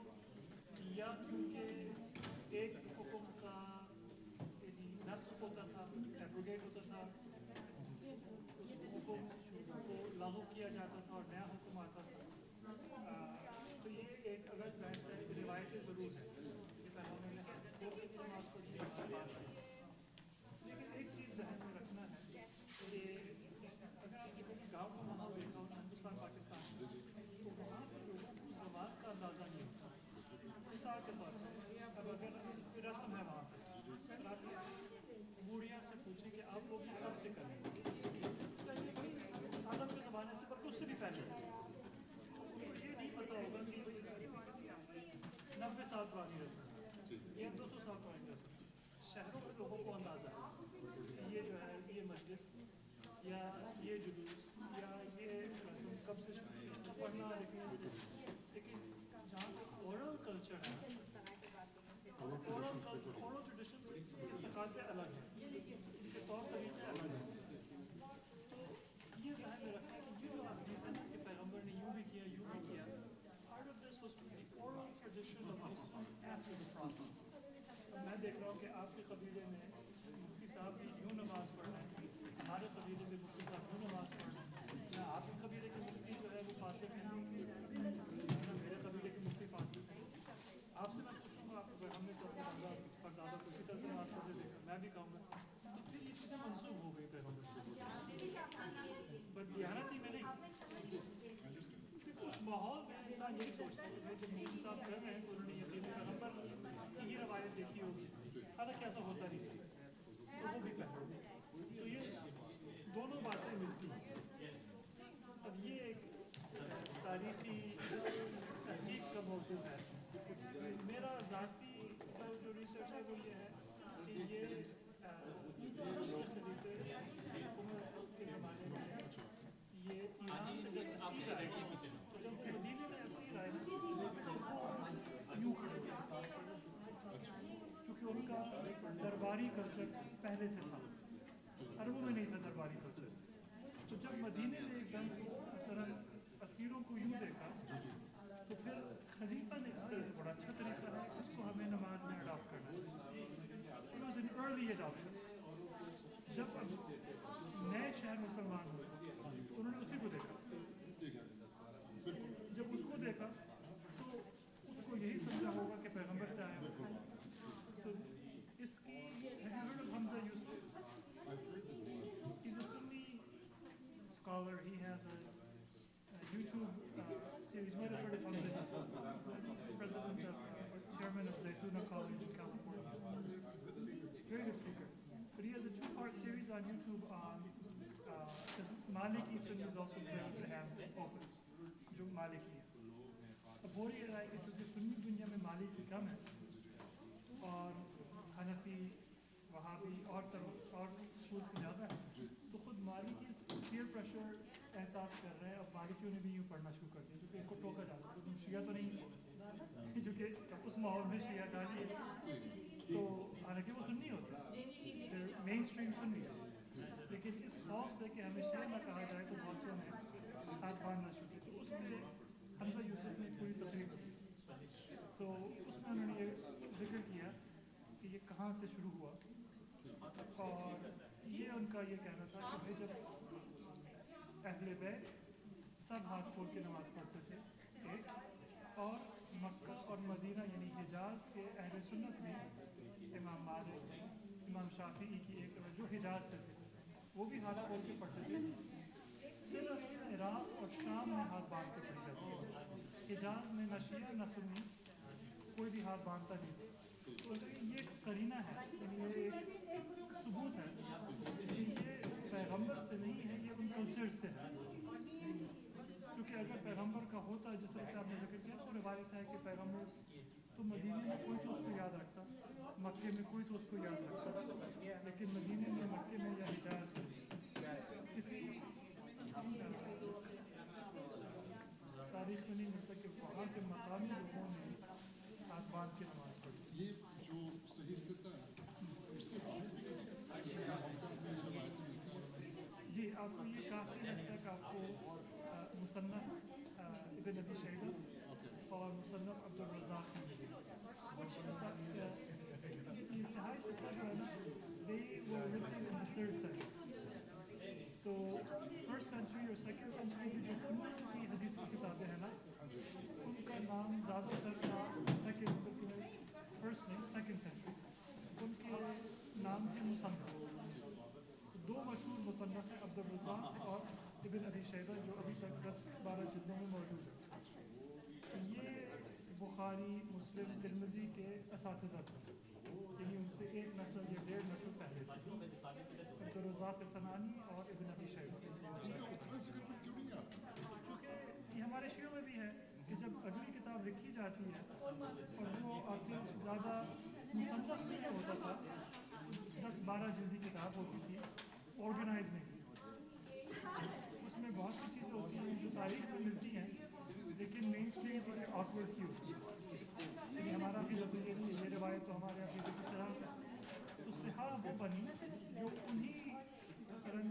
یا کیونکہ ایک حکم کا نسخ ہوتا تھا ایبروگیٹ ہوتا تھا اس حکم کو لاگو کیا جاتا تھا اور نیا حکم آتا تھا. تو یہ ایک الگ بحث ہے. روایتیں ضرور ہیں کہ پیغمبر نے کھول کے بھی نماز پڑھی ہے. لیکن ایک چیز ذہن میں رکھنا ہے کہ اگر آپ نے کبھی گاؤں کا ماحول دیکھا ہو ہندوستان پاکستان میں تو وہاں پہ لوگوں کو زبان کا اندازہ نہیں ہوتا. مثال کے طور پر اب اگر رسم ہے وہاں پہ اگر آپ بوڑھیاں سے پوچھیں کہ آپ لوگ یہ کب سے کریں عالم کے زمانے سے بلکہ اس سے بھی پہلے سے یہ نہیں پتہ ہوگا کہ 90 سال پرانی رسم یا 200 سال پرانی رسم. شہروں کے لوگوں کو اندازہ ہے یہ جو ہے یہ مجلس یا یہ جلوس یا یہ رسم کب سے شروع پڑھنا لکھنے سے. لیکن جہاں پہ اورل کلچر ہے اورل ٹریڈیشنس کے تقاضے الگ ہیں ان کے طور طریقے الگ ہیں. تو یہ ذہن میں رکھنا ہے کہ یہ جو حدیث ہے کہ پیغمبر نے یوں بھی کیا یوں بھی کیا. Part of this was the oral tradition of Muslims after the Prophet. میں دیکھ رہا ہوں کہ آپ کے قبیلے میں مفتی صاحب بھی یوں نماز پڑھ رہے ہیں, ہمارے قبیلے میں مفتی صاحب یوں نماز پڑھ رہے ہیں, یا آپ کے قبیلے کے مفتی جو ہے وہ فاسق ہیں, میرے قبیلے کے مفتی فاسق ہیں. آپ سے میں پوچھوں گا آپ ہم نے تو اپنے پردادا کو اسی طرح سے نماز پڑھتے دیکھا, میں بھی کہوں گا تو پھر یہ چیزیں منسوخ ہو گئی پیغمبر سے, بٹ دیانتی میں نہیں. اس ماحول میں انسان یہی سوچتا ہے کہ جب مفتی صاحب کر رہے ہیں تو انہوں نے یقین پیغمبر کی ہی روایت دیکھی ہوگی, حالانکہ ایسا ہوتا نہیں تھا, تو وہ بھی پہلے. تو یہ دونوں باتیں ملتی ہیں. اب یہ ایک تاریخی تحقیق کا موضوع ہے. میرا ذاتی جو ریسرچ ہے وہ یہ ہے کہ یہ خلیفے حکومت کے زمانے میں یہ ایران سے جب اسیر آئے تو جب مدینے میں اسیر آئے یوں کھڑے تھے کیونکہ ان کا درباری کلچر پہلے سے تھا, عربوں میں نہیں تھا درباری کلچر. تو جب مدینے میں ایک دم مثلاً اسیروں کو یوں دیکھا تو پھر خلیفہ نے کہا یہ بڑا اچھا طریقہ ہے, اس کو ہمیں نماز میں اڈاپٹ کرنا چاہیے. It was an early adoption. جب نئے شہر مسلمان ہوئے تو انہوں نے اسی کو دیکھا, جب اس کو دیکھا تو اس کو یہی سمجھا ہوگا کہ پیغمبر سے آیا. تو اس کی حضرت حمزہ یوسف Fortuna College in California. Very good speaker. But he has a 2-part series on YouTube on, because Maliki Sunnis also play with the hands of openers, जो Maliki है. अब हो रही है कि चूँकि सुन्नी दुनिया में मालिकी कम है और हनफी वहाबी और स्कूल्स की ज़्यादा है, तो खुद मालिकी पीयर प्रेशर एहसास कर रहे हैं. अब मालिकियों ने भी यूँ पढ़ना शुरू कर दिया, जो कि इनको टोका डाला तो तुम शिया तो नहीं, जो कि उस माहौल में शिया डालिए तो हालांकि वो सुन्नी होते हैं, मेन स्ट्रीम सुन्नी, लेकिन इस खौफ से कि हमें शिया ना कहा जाए तो बहुत से ने हाथ बांधना शुरू किया. तो उसमें हमजा यूसुफ ने पूरी तकरीर की, तो उसमें उन्होंने ये जिक्र किया कि ये कहाँ से शुरू हुआ, और ये उनका ये कहना था कि भाई जब अहले बैत सब हाथ खोल के नमाज़ पढ़ते थे एक, और मक्का और मदीना यानी हिजाज के अहले सुन्नत में इमाम मालिक, इमाम शाफी की एक जो हिजाज से थे वो भी हाथ खोल के पढ़ते थे. सिर्फ इराक़ और शाम में हाथ बांध के पढ़ी जाती है. हिजाज में न शिया न सुन्नी कोई भी हाथ बांधता नहीं. तो ये करीना है, यानी ये एक सबूत है कि ये पैगंबर से नहीं है, ये उन कल्चर से है. क्योंकि अगर पैगंबर का होता, जिस तरह से आपने जिक्र किया, तो रिवायत है कि पैगंबर तो मदीने में कोई तो उसको याद रखता, मक्के में कोई तो उसको याद रखता, लेकिन मदीने में, मक्के में या हिजाज में किसी तारीख में नहीं मिलता कि वहाँ के मकामी लोगों ने हाथ बांध के नमाज पढ़ी. ये जो सही सिद्धा है उससे जी, आपको ये काफ़ी हद तक आपको मुसन्नफ इब्न अबी शैबा और मुसन्नफ अब्दुल रज़्ज़ाक़ में मिलेगा. कुछ ये सहाय सिक्का जो है ना, they were written in the 3rd century. तो 1st century और 2nd century की जो सुन्नत की हदीस की किताबें हैं ना, उनका नाम ज़्यादातर था सेकेंड, 1st नहीं 2nd century, उनके नाम थे मुसन्नफ. दो मशहूर मुसन्नफ हैं, अब्दुल रज़्ज़ाक़ और इब्न अबी शैबा, जो अभी तक 10-12 जिल्दों में मौजूद है. ये बुखारी, मुस्लिम, तिरमिज़ी के असातिज़ा थे, यानी उनसे एक नस्ल या 1.5 नस्ल पहले थे, अब्दुल रज़्ज़ाक़ सनानी और इब्न अबी शैबा. चूँकि ये हमारे शियों में भी है कि जब अगली किताब लिखी जाती है और वो आपके ज़्यादा मुसन्नफ नहीं होता था, 10-12 जिल्दी किताब होती थी, ऑर्गेनाइज नहीं, उसमें बहुत सी चीज़ें होती हैं जो तारीख में मिलती हैं, लेकिन मेन स्ट्रीम पर ऑकवर्ड सी होती है. यानी हमारा भी जब ये नहीं, ये रिवायत तो हमारे यहाँ की तरह है, तो सिहा वो बनी जो उन्हीं मसलन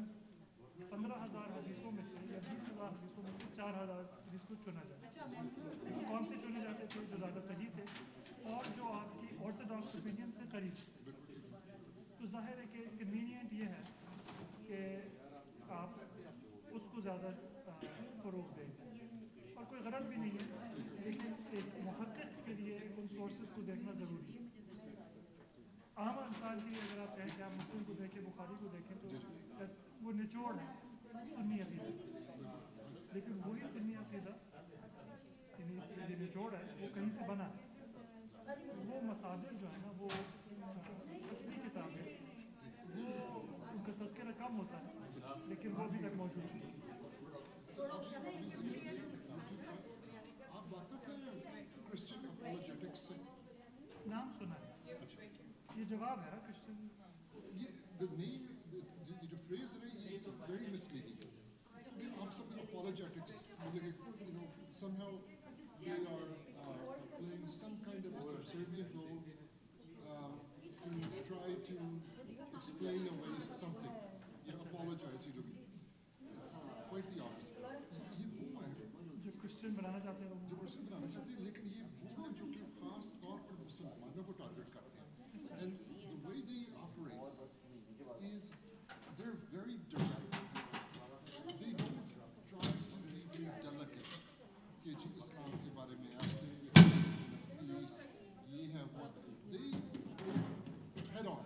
15,000 हदीसों में से या 20,000 हदीसों में से 4,000 हदीस को चुना जाए. कौन से चुने जाते थे? जो ज़्यादा सही थे और जो आपकी ऑर्थोडॉक्स ओपिनियन से करीब. तो ज़ाहिर है कि कन्वीनियंट ये है कि आप उसको ज़्यादा फ़रोग़ दें, और कोई गलत भी नहीं है, लेकिन एक मुहक्किक़ के लिए उन सोर्सेज को देखना ज़रूरी है. आम इंसान के लिए अगर आप कहें कि आप मुस्लिम को देखें, बुखारी को देखें, तो वो निचोड़ है सुन्नी अक़ीदा, लेकिन वही सुन्नी अक़ीदा यानी ये निचोड़ है वो कहीं से बना है. वो मसादिर जो है ना, वो असली किताब है, वो उनका तज़किरा कम होता है, लेकिन वो अभी तक मौजूद है. आप बात करते हैं क्रिश्चियन अपोलोजेटिक्स से, नाम सुना है, ये जवाब है क्रिश्चियन. ये द नेम, ये जो फ्रेज है ये वेरी मिसलीडिंग. आप सब apologetics, somehow they are playing some kind of a subservient role to try to explain away something. Yeah, apologize, you do. It's quite the opposite. ये वो है जो क्रिश्चियन बनाना चाहते हैं जो लोग. क्रिश्चियन बनाना चाहते हैं, लेकिन ये वो है जो कि खास तौर पर मुसलमानों को टारगेट करते हैं. And the way they operate is they're very direct. They don't try to be very delicate. कि जी इस्लाम के बारे में ऐसे peace, ये है वो. They go head on.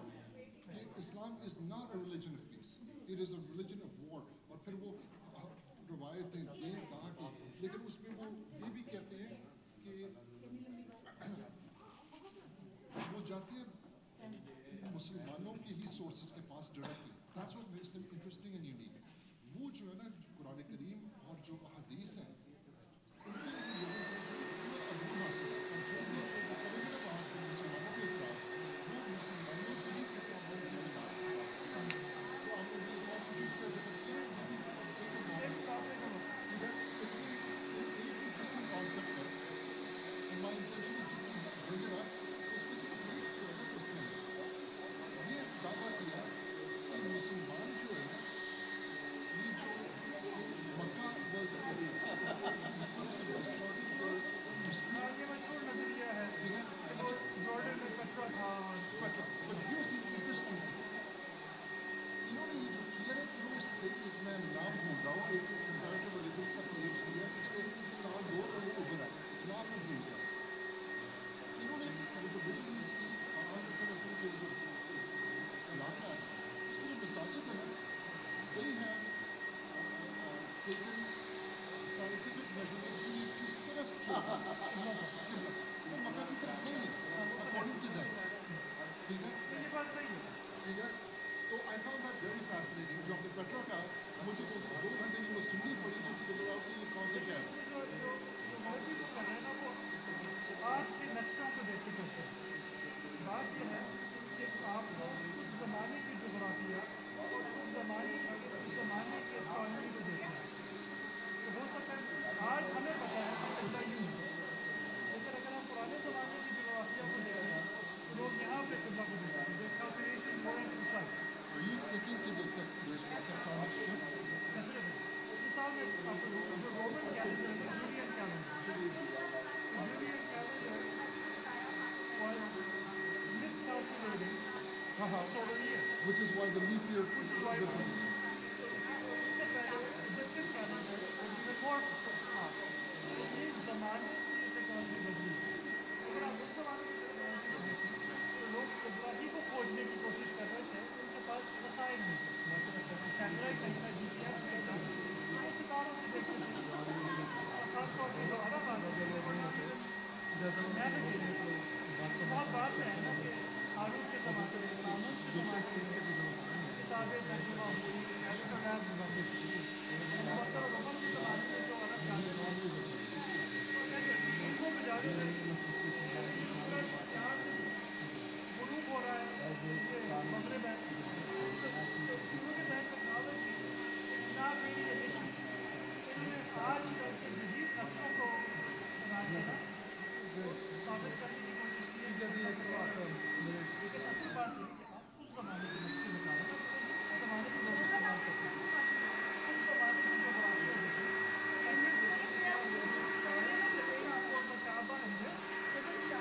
Islam is not a religion of peace. It is a religion of war. और फिर वो रवायतें दे दाके, लेकिन उसमें वो ये भी कहते हैं कि intention is just bring it up, उसमें से एक जो है ना उसने ये दावा किया कि मुसलमान जो है ना ये जो मक्का was Muslims have distorted their history. ये मशहूर नजरिया है ठीक है कि वो जॉर्डन में कचरा था और but here's the interesting thing. इन्होंने ये जो किया है इन्होंने एक मैं नाम भूल रहा हूँ एक कंपैरेटिव रिलीजन्स का पेज किया पिछले साल 2 और ये उभरा नाम मैं भूल गया इन्होंने जो मिडिल ईस्ट की के जो इलाका है उसके जो मसाजिद है ना they have taken scientific measurements कि ये किस तरफ चलता है मक्का की तरफ नहीं है according to them ठीक है ये बात सही है ठीक है तो I found that very fascinating जो आपने कटरा का मुझे तो 2 घंटे की वो सुननी पड़ी तो फिगर आउट कि ये कौन सा क्या है जो मौलवी लोग कर रहे हैं ना वो आज के नक्शों को देख के करते हैं बात यह है कि आपको उस ज़माने की जोग्राफिया और उस ज़माने की एस्ट्रोनॉमी को देखना है तो हो सकता है आज हमें पता है कि कितना यूँ है लेकिन अगर हम पुराने ज़माने की जोग्राफिया को देख रहे हैं तो लोग यहाँ पे कितना को देखते हैं देख calculation more and precise Are you thinking कि there's tectonic shifts? मिसाल में आपको जो रोमन कैलेंडर है Julian calendar was miscalculating solar year. Which is why the leap year Which is why इससे पहले Egyptian calendar was even more off. ये ज़माने से ये टेक्नोलॉजी बदली अगर आप उस ज़माने की टेक्नोलॉजी को देखें तो लोग इब्राही को खोजने की कोशिश कर रहे थे उनके पास वसाइल नहीं थे सैटेलाइट नहीं था GPS नहीं था वो सितारों से देखते थे खासतौर पर जो अरब आते थे बहुत बात है ना कि हारून के ज़माने में कानून के ज़माने में किताबें तर्जुमा हुई एस्ट्रोनॉम हुई मतलब रोमन के ज़माने में जो अरब जाते थे उनको गुजारिश है यहाँ से गुरूब हो रहा है ये मगरिब है उन्होंने बैठ कर कहा कि not really an issue इन्होंने आज कल के जदीद नक्शों को साबित करने की कोशिश की है लेकिन असल बात ये कि आप उस ज़माने के नक्शे निकालें उस ज़माने के लोग इस्तेमाल करते हैं उस ज़माने की जो बातें होती हैं आपको अपना काबा इन दिस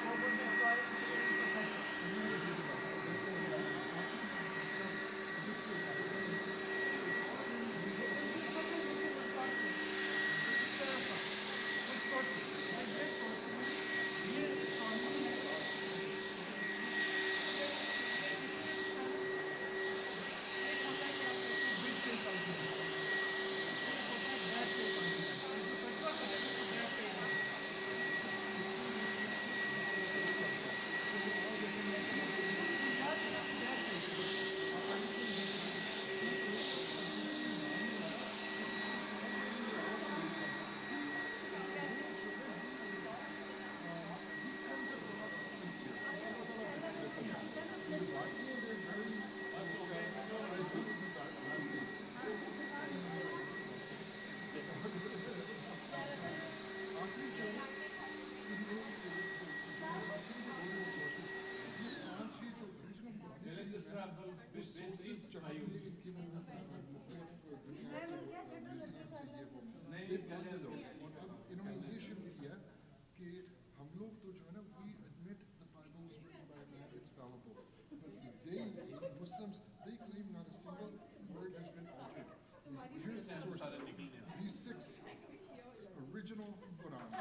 वो बोलते हैं ट्राई टू इन्होंने ये शुरू किया कि हम लोग तो जो है ना we admit the Bible was written by man, it's fallible, but they Muslims they claim not a single word has been altered. Here's the sources. These 6 original Qurans.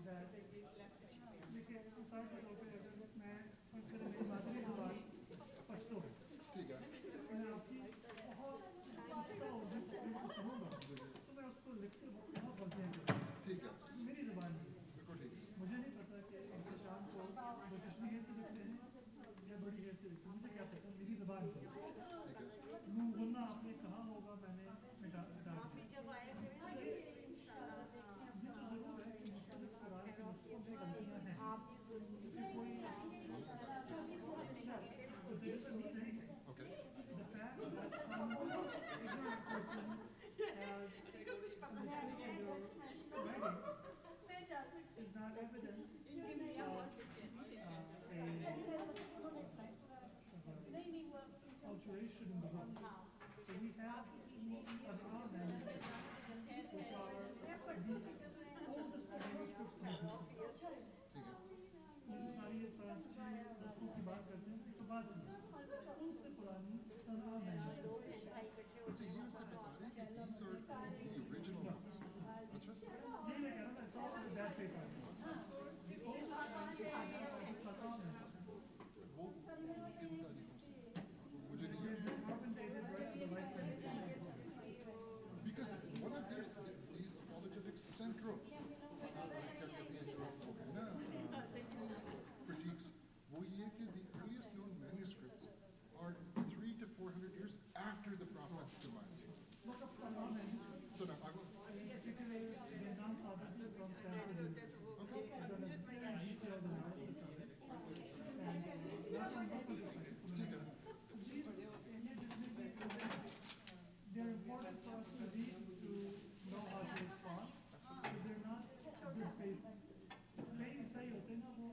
that fluctuation in the book. So we have Sanaa manuscripts, which are the oldest manuscripts in existence. یہ جو ساری یہ فرانسیسی نسخوں کی بات کرتے ہیں تو بات کی ان سے پرانی سنہ manuscripts So you se bata rahe कि these are the original ones. Acha? یہ میں کہہ رہا تھا it's all in that paper. The oldest manuscripts are the Sanaa manuscripts. وہ ان تاریخوں سے مجھے نہیں یاد. They're carbon dated right to the right time. Because one of these apologetic centro کیا کہتے ہیں جو وہ ہے نا critiques, وہ یہ کہ the earliest known manuscripts are 300 to 400 years after the Prophet's demise. Look up Sanaa manuscripts. So now I will. Particularly Imam from Stanford University. Okay. He's done a very detailed analysis of it. And not from Muslim perspective. ٹھیک ہے. They're important for us to read to know how to respond, but they're not good faith. Kei Isai hote na wo,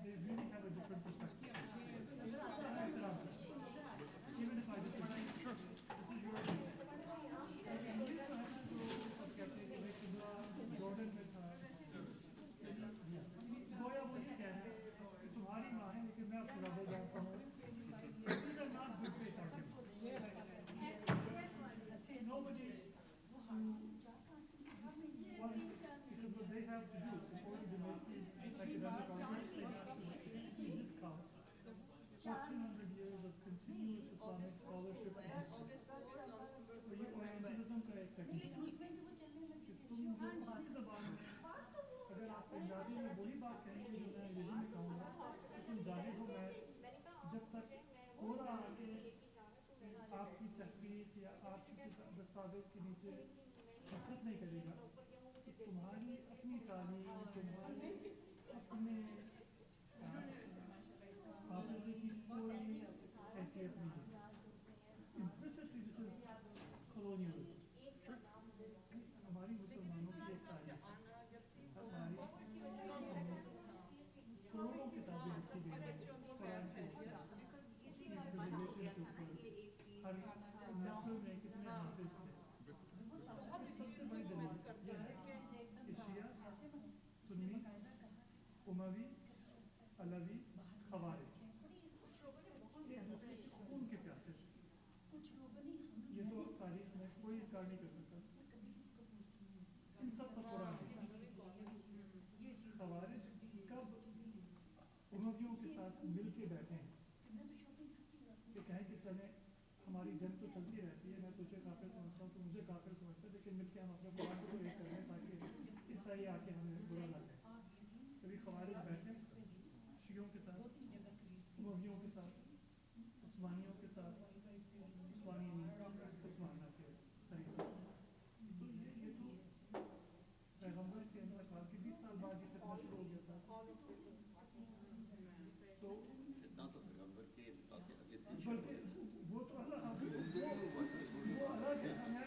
they really have a different perspective. Even if I disagree, sure, this is your view. Jordan میں تھا گویا وہ یہ کہہ رہا ہے کہ تمہاری ماں ہے لیکن میں آپ کو زیادہ جانتا ہوں. These are not good faith arguments. Nobody because what they have to do in order to make these academic arguments, they have to discount 1400 years of continuous Islamic scholarship and history. تو یہ Orientalism کا ایک تکنیک ہے کہ تم جو اپنی زبان میں اگر آپ پنجابی میں وہی بات کہیں گے جو میں انگریزی میں کہوں گا تو تم ظاہر ہو میں جب تک پورا آگے آپ کی تحقیق یا آپ کی دستاویز کے نیچے حسرت نہیں کرے گا تو تمہاری اپنی تعلیم تمہارے اپنے حافظے کی کوئی حیثیت نہیں ہے. Implicitly this is colonialism. ہماری مسلمانوں کی ایک تاریخ ہماری کروڑوں کتابیں لکھی گئی ہیں قرآن کے اوپر اس کی پریزرویشن کے اوپر ہر نسل میں کتنے حافظ تھے. سب سے بڑی دلیل یہ ہے کہ شیعہ سنی اموی علوی خوارج ایک دوسرے کے خون کے پیاسے تھے. یہ تو تاریخ میں کوئی انکار نہیں کر سکتا. ان سب پر قرآن ہے. خوارج کب امویوں کے ساتھ مل کے بیٹھے ہیں کہ کہیں کہ چلیں ہماری جنگ تو چلتی رہتی ہے, میں تجھے کافر سمجھتا ہوں تو مجھے کافر سمجھتا ہے, لیکن مل کے ہم اپنے قرآن کو ایک کر لیں تاکہ عیسائی آ کے ہمیں برا نہ کہیں. کبھی خوارج بیٹھے شیعوں کے ساتھ, امویوں کے ساتھ, عثمانیوں کے ساتھ, عثمانی عثمانہ کے طریقے. تو یہ تو پیغمبر کے اندر سال کے 20 سال بعد یہ فتنہ شروع ہو گیا تھا. تو وہ تو اللہ وہ الگ ہے. میں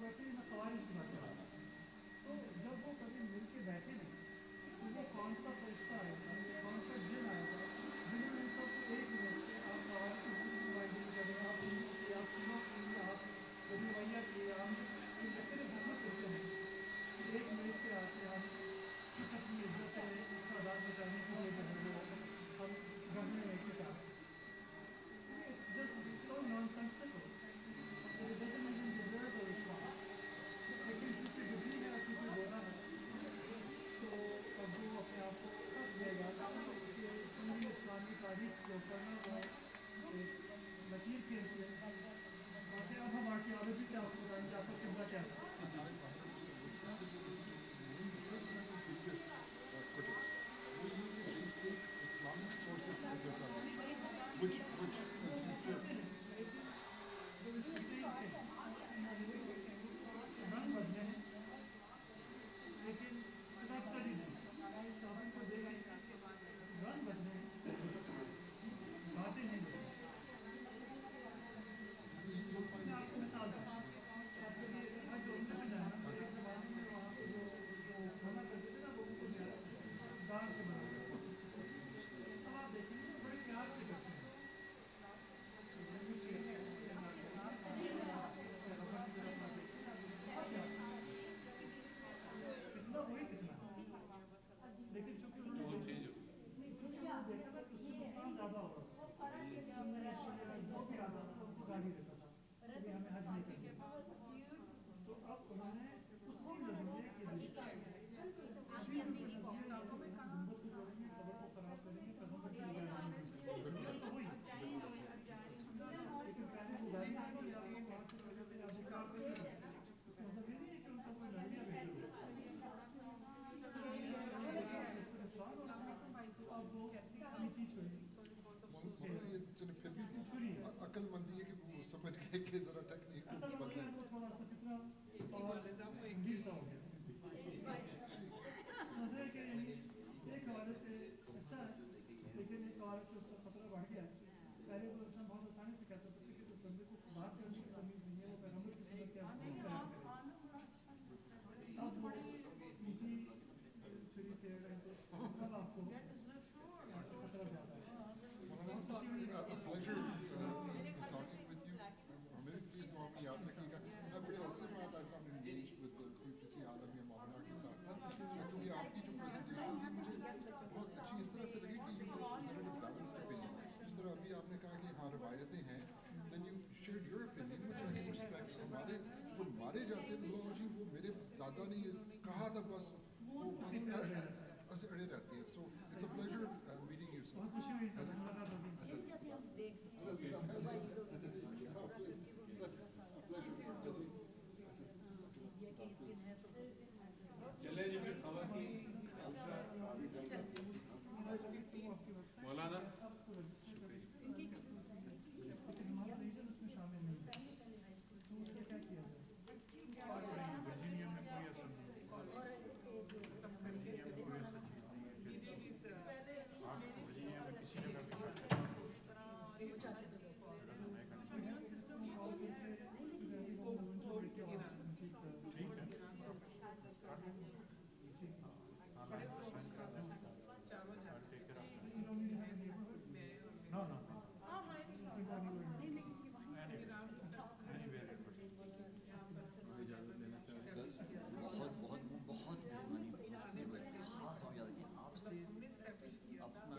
ویسے ہی میں خوارج کی بات کر رہا ہوں. تو جب وہ کبھی مل کے بیٹھے نہیں تو وہ کون سا فرشتہ آئے گا, کون سا جن آئے گا جنہوں نے سب کو ایک مل کے آپ خوارج बता भी देता था कि हमें हज नहीं करना। तो अब उन्होंने उसी नजरिए के लिए गुंबद को तोड़ेंगे, कब्र को खराब करेंगे, कब्र को चली जाएंगे, तो हुई। लेकिन पहले बुधारी आ गई, आपको वहाँ से वजह से आप बुखार कर रहे हो, उसका मतलब ये नहीं है कि उनका कोई नजरिया बेहतर हो। अब वो नीची छुरी मौलाना ये चलो फिर भी अक्लमंदी है कि वो समझ गए कि जरा टेक्निक को बदलें। वो थोड़ा सा कितना और गंभीर सा हो गया। समझे कि एक हवाले से अच्छा है, लेकिन एक हवाले से उसका खतरा बढ़ गया। पहले तो इंसान बहुत आसानी से कहता था कि उस बंदे को बात करने की तमीज़ नहीं है, वो पैगंबर की सुन्नत क्या है। अब वो नीची छुरी टेढ़ है, अब आपको खतरा ज़्यादा है। A pleasure talking with you. हमें भी प्लीज दुआ में याद रखिएगा। मैं बड़े अरसे बाद I've gotten engaged with कोई किसी आलम या मौलाना के साथ ना, क्योंकि आपकी जो प्रेजेंटेशन थी मुझे बहुत अच्छी इस तरह से लगी कि you presented a balanced opinion. जिस तरह अभी आपने कहा कि हाँ रवायतें हैं, then you shared your opinion which I respect. हमारे जो मारे जाते हैं लोग जी, वो मेरे दादा ने ये कहा था, बस वो ऐसे अड़े रहते हैं. So it's a pleasure meeting you. बहुत खुशी हुई सर, मुलाकात होगी। चले जी फिर खबर की मौलाना उसमें शामिल नहीं है, तो उसको क्या किया जाए? वर्जीनिया में कोई असर नहीं है। आप वर्जीनिया में किसी जगह भी खा सकते बहुत बहुत बहुत मेहरबानी, बस खास हो जाता कि आपसे अपना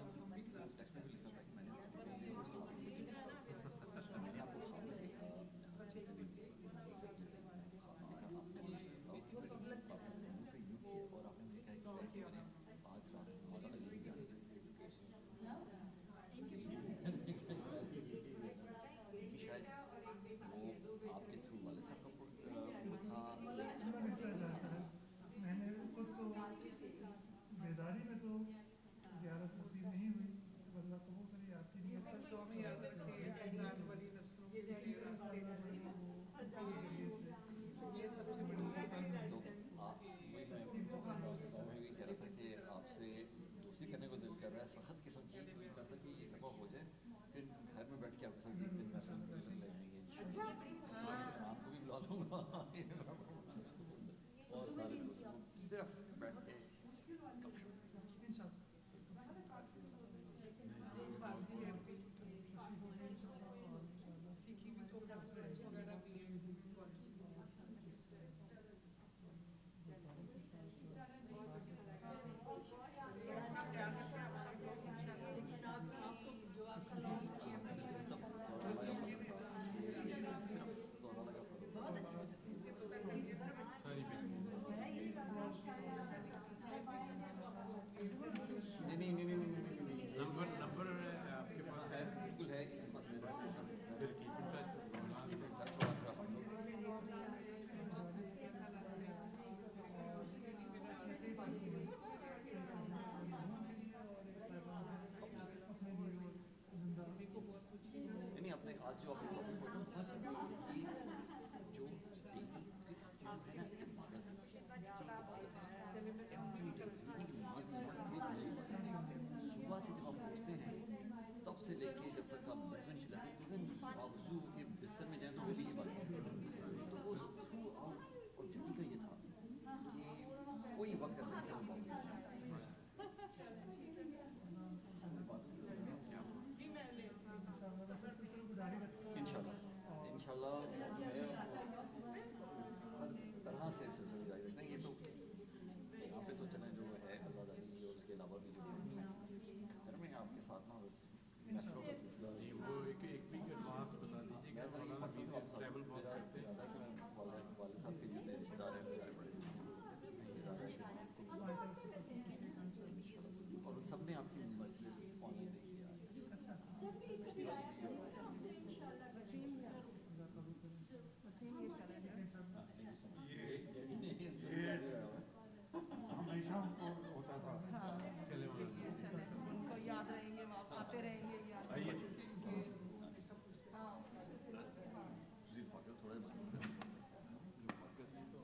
टेक्स्ट में भी लिखा था कि मैंने आपको ख्वाब में देखा, और आपने देखा कि मैंने आज रात बहुत अलग शायद वो आपके थ्रू वाले साहब का वो था। मैंने खुद तो बेदारी में तो ज़ियारत नसीब नहीं हुई, अल्लाह कबूल करे आपकी नियत का स्वामी याद रखे वाली नस्लों के लिए रास्ते ये सबसे बड़ी तो आप वही मैं कह रहा था कि आपसे दोस्ती करने को दिल कर रहा है, सख्त किस्म की, तो ये करता कि ये दफ़ा हो जाए, फिर घर में बैठ के आपके साथ एक दिन महफिल ले जाएंगे इंशाअल्लाह। आपको भी बुला लूँगा और सारे दोस्त सिर्फ बैठ के सीखी भी तो वगैरह भी नंबर आपके पास है? बिल्कुल है, फिर keep in touch. नहीं, आपने आज जो आपने